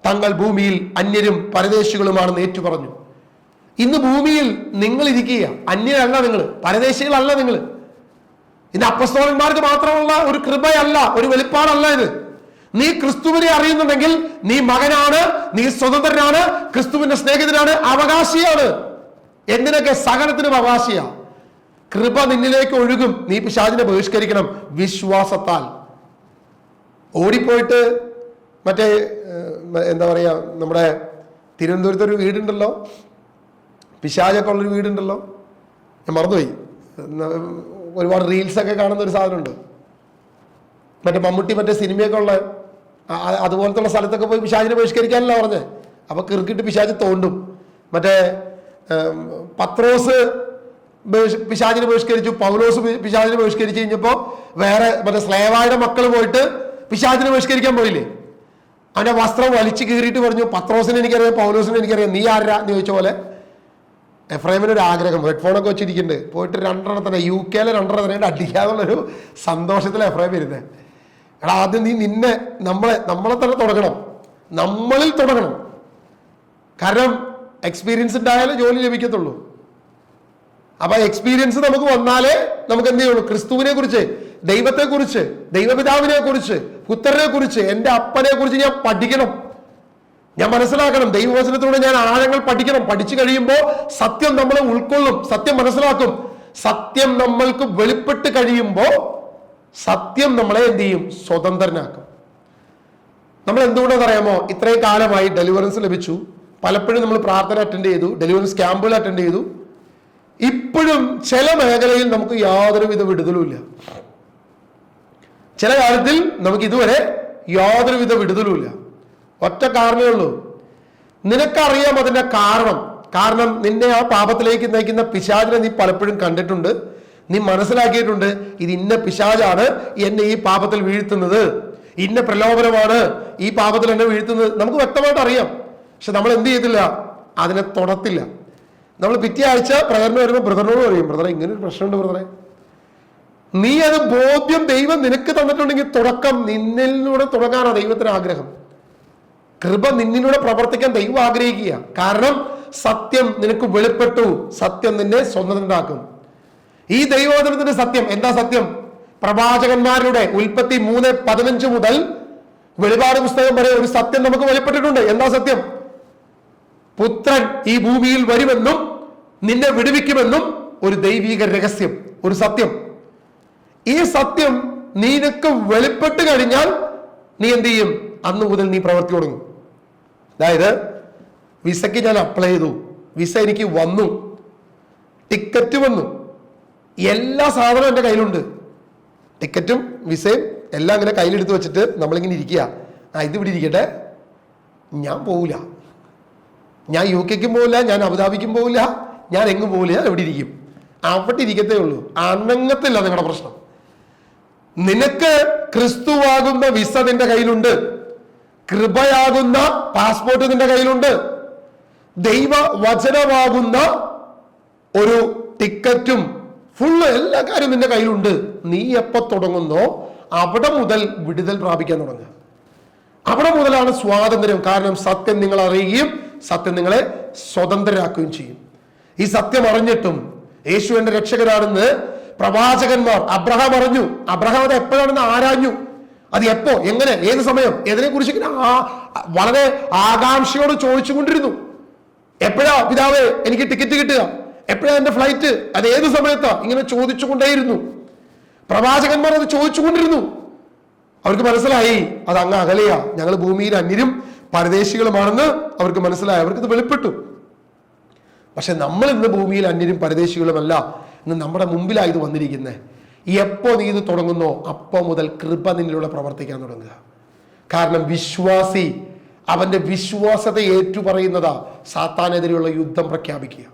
തങ്ങൾ ഭൂമിയിൽ അന്യരും പരദേശികളുമാണെന്ന് ഏറ്റുപറഞ്ഞു. ഇന്ന് ഭൂമിയിൽ നിങ്ങൾ ഇരിക്കുക, അന്യരല്ല നിങ്ങൾ, പരദേശികളല്ല നിങ്ങൾ. ഇത് അപ്പസ്തോലന്മാർക്ക് മാത്രമുള്ള ഒരു കൃപയല്ല, ഒരു വെളിപ്പാടല്ല ഇത്. നീ ക്രിസ്തുവിനെ അറിയുന്നുണ്ടെങ്കിൽ നീ മകനാണ്, നീ സ്വതന്ത്രനാണ്, ക്രിസ്തുവിന്റെ സ്നേഹിതനാണ്, അവകാശിയാണ്. എന്തിനൊക്കെ? സകലത്തിനും അവകാശിയാ. കൃപ നിന്നിലേക്ക് ഒഴുകും. നീ പിശാചിനെ ബഹിഷ്കരിക്കണം വിശ്വാസത്താൽ. ഓടിപ്പോയിട്ട് മറ്റേ എന്താ പറയാ, നമ്മുടെ തിരുവനന്തപുരത്ത് ഒരു വീടുണ്ടല്ലോ, പിശാചൊക്കെ ഉള്ളൊരു വീടുണ്ടല്ലോ, ഞാൻ മറന്നുപോയി. ഒരുപാട് റീൽസൊക്കെ കാണുന്ന ഒരു സാധനമുണ്ട്. മറ്റേ മമ്മൂട്ടി മറ്റേ സിനിമയൊക്കെ ഉള്ള അതുപോലത്തെ ഉള്ള സ്ഥലത്തൊക്കെ പോയി പിശാചിനെ ബഹിഷ്കരിക്കാനല്ല പറഞ്ഞേ. അപ്പൊ കിറുക്കിട്ട് പിശാച് തോണ്ടും. മറ്റേ പത്രോസ് പിശാചിനെ ബഹിഷ്കരിച്ചു, പൗലോസ് പിശാചിനെ ബഹിഷ്കരിച്ചു കഴിഞ്ഞപ്പോ വേറെ മറ്റേ സ്ലേവായുടെ മക്കൾ പോയിട്ട് പിശാചിനെ ബഹിഷ്കരിക്കാൻ പോയില്ലേ? അവന്റെ വസ്ത്രം വലിച്ചു കീറിയിട്ട് പറഞ്ഞു, പത്രോസിനെ എനിക്കറിയാം, പൗലോസിനെ എനിക്കറിയാം, നീ ആരാ എന്ന് ചോദിച്ച പോലെ എഫ്രൈമിനൊരു ആഗ്രഹം, ഹെഡ്ഫോണൊക്കെ വെച്ചിരിക്കുന്നുണ്ട്, പോയിട്ട് 2 തന്നെ UK 2 അടിക്കാന്നുള്ളൊരു സന്തോഷത്തിൽ എഫ്രൈം വരുന്നത്. എടാ, ആദ്യം നീ നമ്മളെ തന്നെ തുടങ്ങണം, നമ്മളിൽ തുടങ്ങണം. കാരണം എക്സ്പീരിയൻസ് ഉണ്ടായാലേ ജോലി ലഭിക്കത്തുള്ളൂ. അപ്പൊ എക്സ്പീരിയൻസ് നമുക്ക് വന്നാലേ നമുക്ക് എന്ത് ചെയ്യുള്ളൂ? ക്രിസ്തുവിനെ കുറിച്ച്, ദൈവത്തെ കുറിച്ച്, ദൈവപിതാവിനെ കുറിച്ച്, പുത്രനെ കുറിച്ച്, എൻ്റെ അപ്പനെ കുറിച്ച് ഞാൻ പഠിക്കണം, ഞാൻ മനസ്സിലാക്കണം. ദൈവവചനത്തിലൂടെ ഞാൻ ആഴങ്ങൾ പഠിക്കണം. പഠിച്ചു കഴിയുമ്പോൾ സത്യം നമ്മളെ ഉൾക്കൊള്ളും, സത്യം മനസ്സിലാക്കും. സത്യം നമ്മൾക്ക് വെളിപ്പെട്ട് കഴിയുമ്പോൾ സത്യം നമ്മളെ എന്ത് ചെയ്യും? സ്വതന്ത്രനാക്കും. നമ്മൾ എന്തുകൊണ്ടാണെന്ന് അറിയാമോ? ഇത്രയും കാലമായി ഡെലിവറൻസ് ലഭിച്ചു, പലപ്പോഴും നമ്മൾ പ്രാർത്ഥന അറ്റൻഡ് ചെയ്തു, ഡെലിവറൻസ് ക്യാമ്പുകൾ അറ്റൻഡ് ചെയ്തു. ഇപ്പോഴും ചില മേഖലയിൽ നമുക്ക് യാതൊരുവിധ വിടുതലുമില്ല. ചില കാര്യത്തിൽ നമുക്ക് ഇതുവരെ യാതൊരുവിധ വിടുതലുമില്ല. ഒറ്റ കാരണമേ ഉള്ളൂ, നിനക്കറിയാം അതിന്റെ കാരണം നിന്നെ ആ പാപത്തിലേക്ക് നയിക്കുന്ന പിശാചിനെ നീ പലപ്പോഴും കണ്ടിട്ടുണ്ട്, നീ മനസ്സിലാക്കിയിട്ടുണ്ട്. ഇത് ഇന്ന പിശാചാണ് എന്നെ ഈ പാപത്തിൽ വീഴ്ത്തുന്നത്, ഇന്ന പ്രലോഭനമാണ് ഈ പാപത്തിൽ എന്നെ വീഴ്ത്തുന്നത്, നമുക്ക് വ്യക്തമായിട്ട് അറിയാം. പക്ഷെ നമ്മൾ എന്ത് ചെയ്തില്ല? അതിനെ തൊടത്തില്ല. നമ്മൾ പിറ്റേ ആഴ്ച പ്രേരണ വരുമ്പോൾ ബ്രദറിനോട് പറയും, ബ്രദറെ ഇങ്ങനൊരു പ്രശ്നമുണ്ട് ബ്രദറെ. നീ അത് ബോധ്യം ദൈവം നിനക്ക് തന്നിട്ടുണ്ടെങ്കിൽ തുടക്കം നിന്നിലൂടെ തുടങ്ങാനാണ് ദൈവത്തിന് ആഗ്രഹം. കൃപ നിന്നിലൂടെ പ്രവർത്തിക്കാൻ ദൈവം ആഗ്രഹിക്കുക. കാരണം സത്യം നിനക്ക് വെളിപ്പെട്ടു, സത്യം നിന്നെ സ്വതന്ത്രനാക്കും. ഈ ദൈവവചനത്തിന്റെ സത്യം എന്താ? സത്യം പ്രവാചകന്മാരുടെ ഉൽപ്പത്തി 3:15 മുതൽ വെളിപാട് പുസ്തകം വരെ ഒരു സത്യം നമുക്ക് വെളിപ്പെട്ടിട്ടുണ്ട്. എന്താ സത്യം? പുത്രൻ ഈ ഭൂമിയിൽ വരുമെന്നും നിന്നെ വിടുവിക്കുമെന്നും ഒരു ദൈവിക രഹസ്യം, ഒരു സത്യം. ഈ സത്യം നിനക്ക് വെളിപ്പെട്ട് കഴിഞ്ഞാൽ നീ എന്ത് ചെയ്യും? അന്ന് മുതൽ നീ പ്രവർത്തി തുടങ്ങും. അതായത് വിസയ്ക്ക് ഞാൻ അപ്ലൈ ചെയ്തു, വിസ എനിക്ക് വന്നു, ടിക്കറ്റ് വന്നു, എല്ലാ സാധനവും എൻ്റെ കയ്യിലുണ്ട്. ടിക്കറ്റും വിസയും എല്ലാം ഇങ്ങനെ കയ്യിലെടുത്ത് വെച്ചിട്ട് നമ്മളിങ്ങനെ ഇരിക്കുക. ഇത് ഇവിടെ ഇരിക്കട്ടെ, ഞാൻ പോവില്ല. ഞാൻ UK പോകില്ല, ഞാൻ അബുദാബിക്കും പോകില്ല, ഞാൻ എങ്ങും പോകില്ല, ഞാൻ എവിടെ ഇരിക്കും? അവിടെ ഇരിക്കത്തേ ഉള്ളൂ. അനങ്ങത്തില്ല നിങ്ങളുടെ പ്രശ്നം. നിനക്ക് ക്രിസ്തുവാകുന്ന വിസ നിന്റെ കയ്യിലുണ്ട്, കൃപയാകുന്ന പാസ്പോർട്ട് നിന്റെ കയ്യിലുണ്ട്, ദൈവ വചനമാകുന്ന ഒരു ടിക്കറ്റും ഫുള്ള് എല്ലാ കാര്യവും നിന്റെ കയ്യിലുണ്ട്. നീ എപ്പോ തുടങ്ങുന്നോ അവിടെ മുതൽ വിടുതൽ പ്രാപിക്കാൻ തുടങ്ങുക. അവിടെ മുതലാണ് സ്വാതന്ത്ര്യം. കാരണം സത്യം നിങ്ങൾ അറിയുകയും സത്യം നിങ്ങളെ സ്വതന്ത്രരാക്കുകയും ചെയ്യും. ഈ സത്യം അറിഞ്ഞിട്ടും യേശു എന്റെ രക്ഷകനാണെന്ന് പ്രവാചകന്മാർ, അബ്രഹാം അറിഞ്ഞു. അബ്രഹാം അത് എപ്പോഴാണെന്ന് ആരാഞ്ഞു. അത് എപ്പോ, എങ്ങനെ, ഏത് സമയം, ഇതിനെ കുറിച്ച് വളരെ ആകാംക്ഷയോട് ചോദിച്ചുകൊണ്ടിരുന്നു. എപ്പോഴാ പിതാവേ എനിക്ക് ടിക്കറ്റ് കിട്ടുക, എപ്പോഴാ എന്റെ ഫ്ലൈറ്റ്, അത് ഏത് സമയത്താ, ഇങ്ങനെ ചോദിച്ചുകൊണ്ടേയിരുന്നു. പ്രവാചകന്മാർ അത് ചോദിച്ചുകൊണ്ടിരുന്നു. അവർക്ക് മനസ്സിലായി അത് അങ്ങ് അകലെയാ, ഞങ്ങൾ ഭൂമിയിൽ അന്യരും പരദേശികളുമാണെന്ന് അവർക്ക് മനസ്സിലായി. അവർക്കത് വെളിപ്പെട്ടു. പക്ഷെ നമ്മൾ ഇന്ന് ഭൂമിയിൽ അന്യരും പരദേശികളുമല്ല, ഇന്ന് നമ്മുടെ മുമ്പിലായി ഇത് വന്നിരിക്കുന്നത്. എപ്പോ നീ ഇത് തുടങ്ങുന്നോ അപ്പോ മുതൽ കൃപ നിന്നിലൂടെ പ്രവർത്തിക്കാൻ തുടങ്ങുക. കാരണം വിശ്വാസി അവന്റെ വിശ്വാസത്തെ ഏറ്റുപറയുന്നതാ സാത്താനെതിരെയുള്ള യുദ്ധം പ്രഖ്യാപിക്കുക,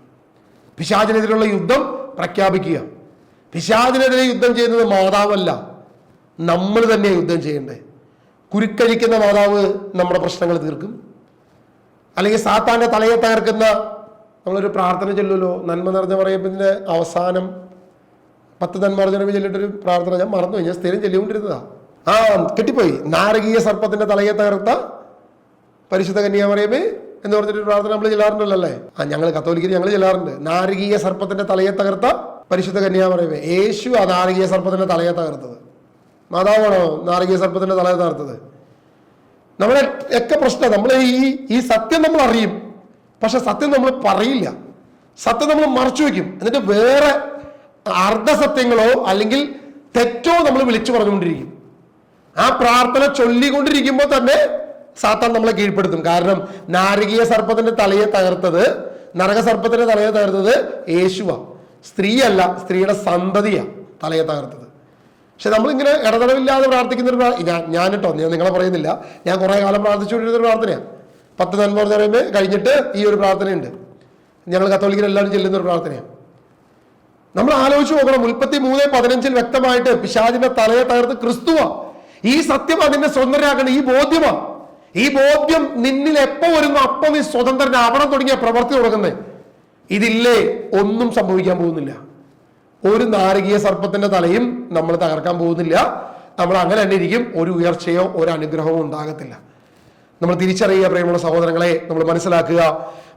പിശാചിനെതിരെയുള്ള യുദ്ധം പ്രഖ്യാപിക്കുക. പിശാചിനെതിരെ യുദ്ധം ചെയ്യുന്നത് മാതാവല്ല, നമ്മൾ തന്നെ യുദ്ധം ചെയ്യണ്ടേ. കുരുക്കഴിക്കുന്ന മാതാവ് നമ്മുടെ പ്രശ്നങ്ങൾ തീർക്കും. അല്ലെങ്കിൽ സാത്താന്റെ തലയെ തകർക്കുന്ന, നമ്മളൊരു പ്രാർത്ഥന ചൊല്ലുമല്ലോ, നന്മ നിറഞ്ഞ പറയുന്നതിന്റെ അവസാനം 10 നന്മ നിറഞ്ഞ ചൊല്ലിട്ടൊരു പ്രാർത്ഥന ഞാൻ മറന്നുപോയി, ഞാൻ സ്ഥിരം ചൊല്ലിക്കൊണ്ടിരുന്നതാ. കെട്ടിപ്പോയി. നാരകീയ സർപ്പത്തിന്റെ തലയെ തകർത്ത പരിശുദ്ധ കന്യാമറിയമേ എന്ന് പറഞ്ഞിട്ട് പ്രാർത്ഥന നമ്മൾ ചെല്ലാറുണ്ടല്ലോ അല്ലേ? ഞങ്ങൾ കത്തോലിക്കര് ഞങ്ങൾ ചെല്ലാറുണ്ട്. നാരകീയ സർപ്പത്തിന്റെ തലയെ തകർത്ത പരിശുദ്ധ കന്യാമറിയമേ. യേശു ആ നാരകീയ സർപ്പത്തിന്റെ തലയെ തകർത്തത്. മാതാവാണോ നാരകീയ സർപ്പത്തിന്റെ തലയെ തകർത്തത്? നമ്മളെ ഒക്കെ പ്രശ്നം, നമ്മൾ ഈ സത്യം നമ്മൾ അറിയും, പക്ഷെ സത്യം നമ്മൾ പറയില്ല. സത്യം നമ്മൾ മറച്ചു വെക്കും. എന്നിട്ട് വേറെ അർദ്ധസത്യങ്ങളോ അല്ലെങ്കിൽ തെറ്റോ നമ്മൾ വിളിച്ചു പറഞ്ഞുകൊണ്ടിരിക്കും. ആ പ്രാർത്ഥന ചൊല്ലിക്കൊണ്ടിരിക്കുമ്പോൾ തന്നെ സാത്താൻ നമ്മളെ കീഴ്പ്പെടുത്തും. കാരണം നാരകീയ സർപ്പത്തിന്റെ തലയെ തകർത്തത്, നരകസർപ്പത്തിന്റെ തലയെ തകർത്തത് യേശുവാ, സ്ത്രീയല്ല, സ്ത്രീയുടെ സന്തതിയാ തലയെ തകർത്തത്. പക്ഷെ നമ്മളിങ്ങനെ ഇടതടവില്ലാതെ പ്രാർത്ഥിക്കുന്ന ഒരു ഞാൻ കേട്ടോ, ഞാൻ നിങ്ങളെ പറയുന്നില്ല, ഞാൻ കുറെ കാലം പ്രാർത്ഥിച്ചുകൊണ്ടിരുന്നൊരു പ്രാർത്ഥനയാണ്. 10 നന്മ എന്ന് പറയുമ്പോൾ കഴിഞ്ഞിട്ട് ഈ ഒരു പ്രാർത്ഥനയുണ്ട്, ഞങ്ങൾ കത്തോലിക്കരെല്ലാവരും ചെല്ലുന്ന ഒരു പ്രാർത്ഥനയാണ്. നമ്മൾ ആലോചിച്ച് നോക്കണം. 33:15 വ്യക്തമായിട്ട് പിശാചിന്റെ തലയെ തകർത്ത് ക്രിസ്തുവാ. ഈ സത്യം അതിനെ സ്വതന്ത്രരാക്കണം. ഈ ബോധ്യമാ. ഈ ബോധ്യം നിന്നിൽ എപ്പോ വരുന്നു അപ്പൊ നീ സ്വതന്ത്രനാവണം. തുടങ്ങിയ പ്രവർത്തി തുടങ്ങുന്നേ. ഇതില്ലേ ഒന്നും സംഭവിക്കാൻ പോകുന്നില്ല. ഒരു നാരകീയ സർപ്പത്തിന്റെ തലയും നമ്മൾ തകർക്കാൻ പോകുന്നില്ല. നമ്മൾ അങ്ങനെ തന്നെ ഇരിക്കും. ഒരു ഉയർച്ചയോ ഒരു അനുഗ്രഹമോ ഉണ്ടാകത്തില്ല. നമ്മൾ തിരിച്ചറിയുക പ്രിയമുള്ള സഹോദരങ്ങളെ. നമ്മൾ മനസ്സിലാക്കുക,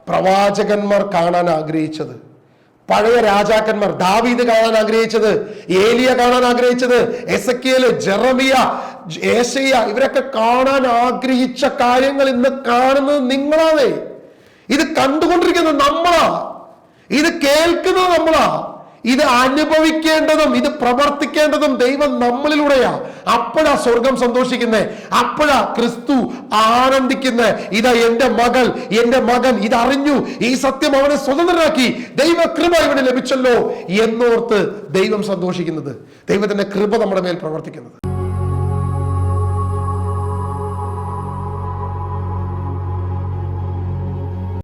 പ്രവാചകന്മാർ കാണാൻ ആഗ്രഹിച്ചത്, പഴയ രാജാക്കന്മാർ, ദാവീദ് കാണാൻ ആഗ്രഹിച്ചത്, ഏലിയ കാണാൻ ആഗ്രഹിച്ചത്, എസെക്കിയേൽ, ജെറമിയ, ഏശയ്യ, ഇവരൊക്കെ കാണാൻ ആഗ്രഹിച്ച കാര്യങ്ങൾ ഇന്ന് കാണുന്നത് നിങ്ങളാണേ. ഇത് കണ്ടുകൊണ്ടിരിക്കുന്നത് നമ്മളാ, ഇത് കേൾക്കുന്നത് നമ്മളാ, ഇത് അനുഭവിക്കേണ്ടതും ഇത് പ്രവർത്തിക്കേണ്ടതും ദൈവം നമ്മളിലൂടെയാ. അപ്പോഴാ സ്വർഗം സന്തോഷിക്കുന്നേ, അപ്പോഴാ ക്രിസ്തു ആനന്ദിക്കുന്നേ. ഇതാ എന്റെ മകൻ ഇതറിഞ്ഞു, ഈ സത്യം അവനെ സ്വതന്ത്രനാക്കി, ദൈവകൃപ ഇവന് ലഭിച്ചല്ലോ എന്നോർത്ത് ദൈവം സന്തോഷിക്കുന്നത്, ദൈവത്തിന്റെ കൃപ നമ്മുടെ മേൽ പ്രവർത്തിക്കുന്നത്.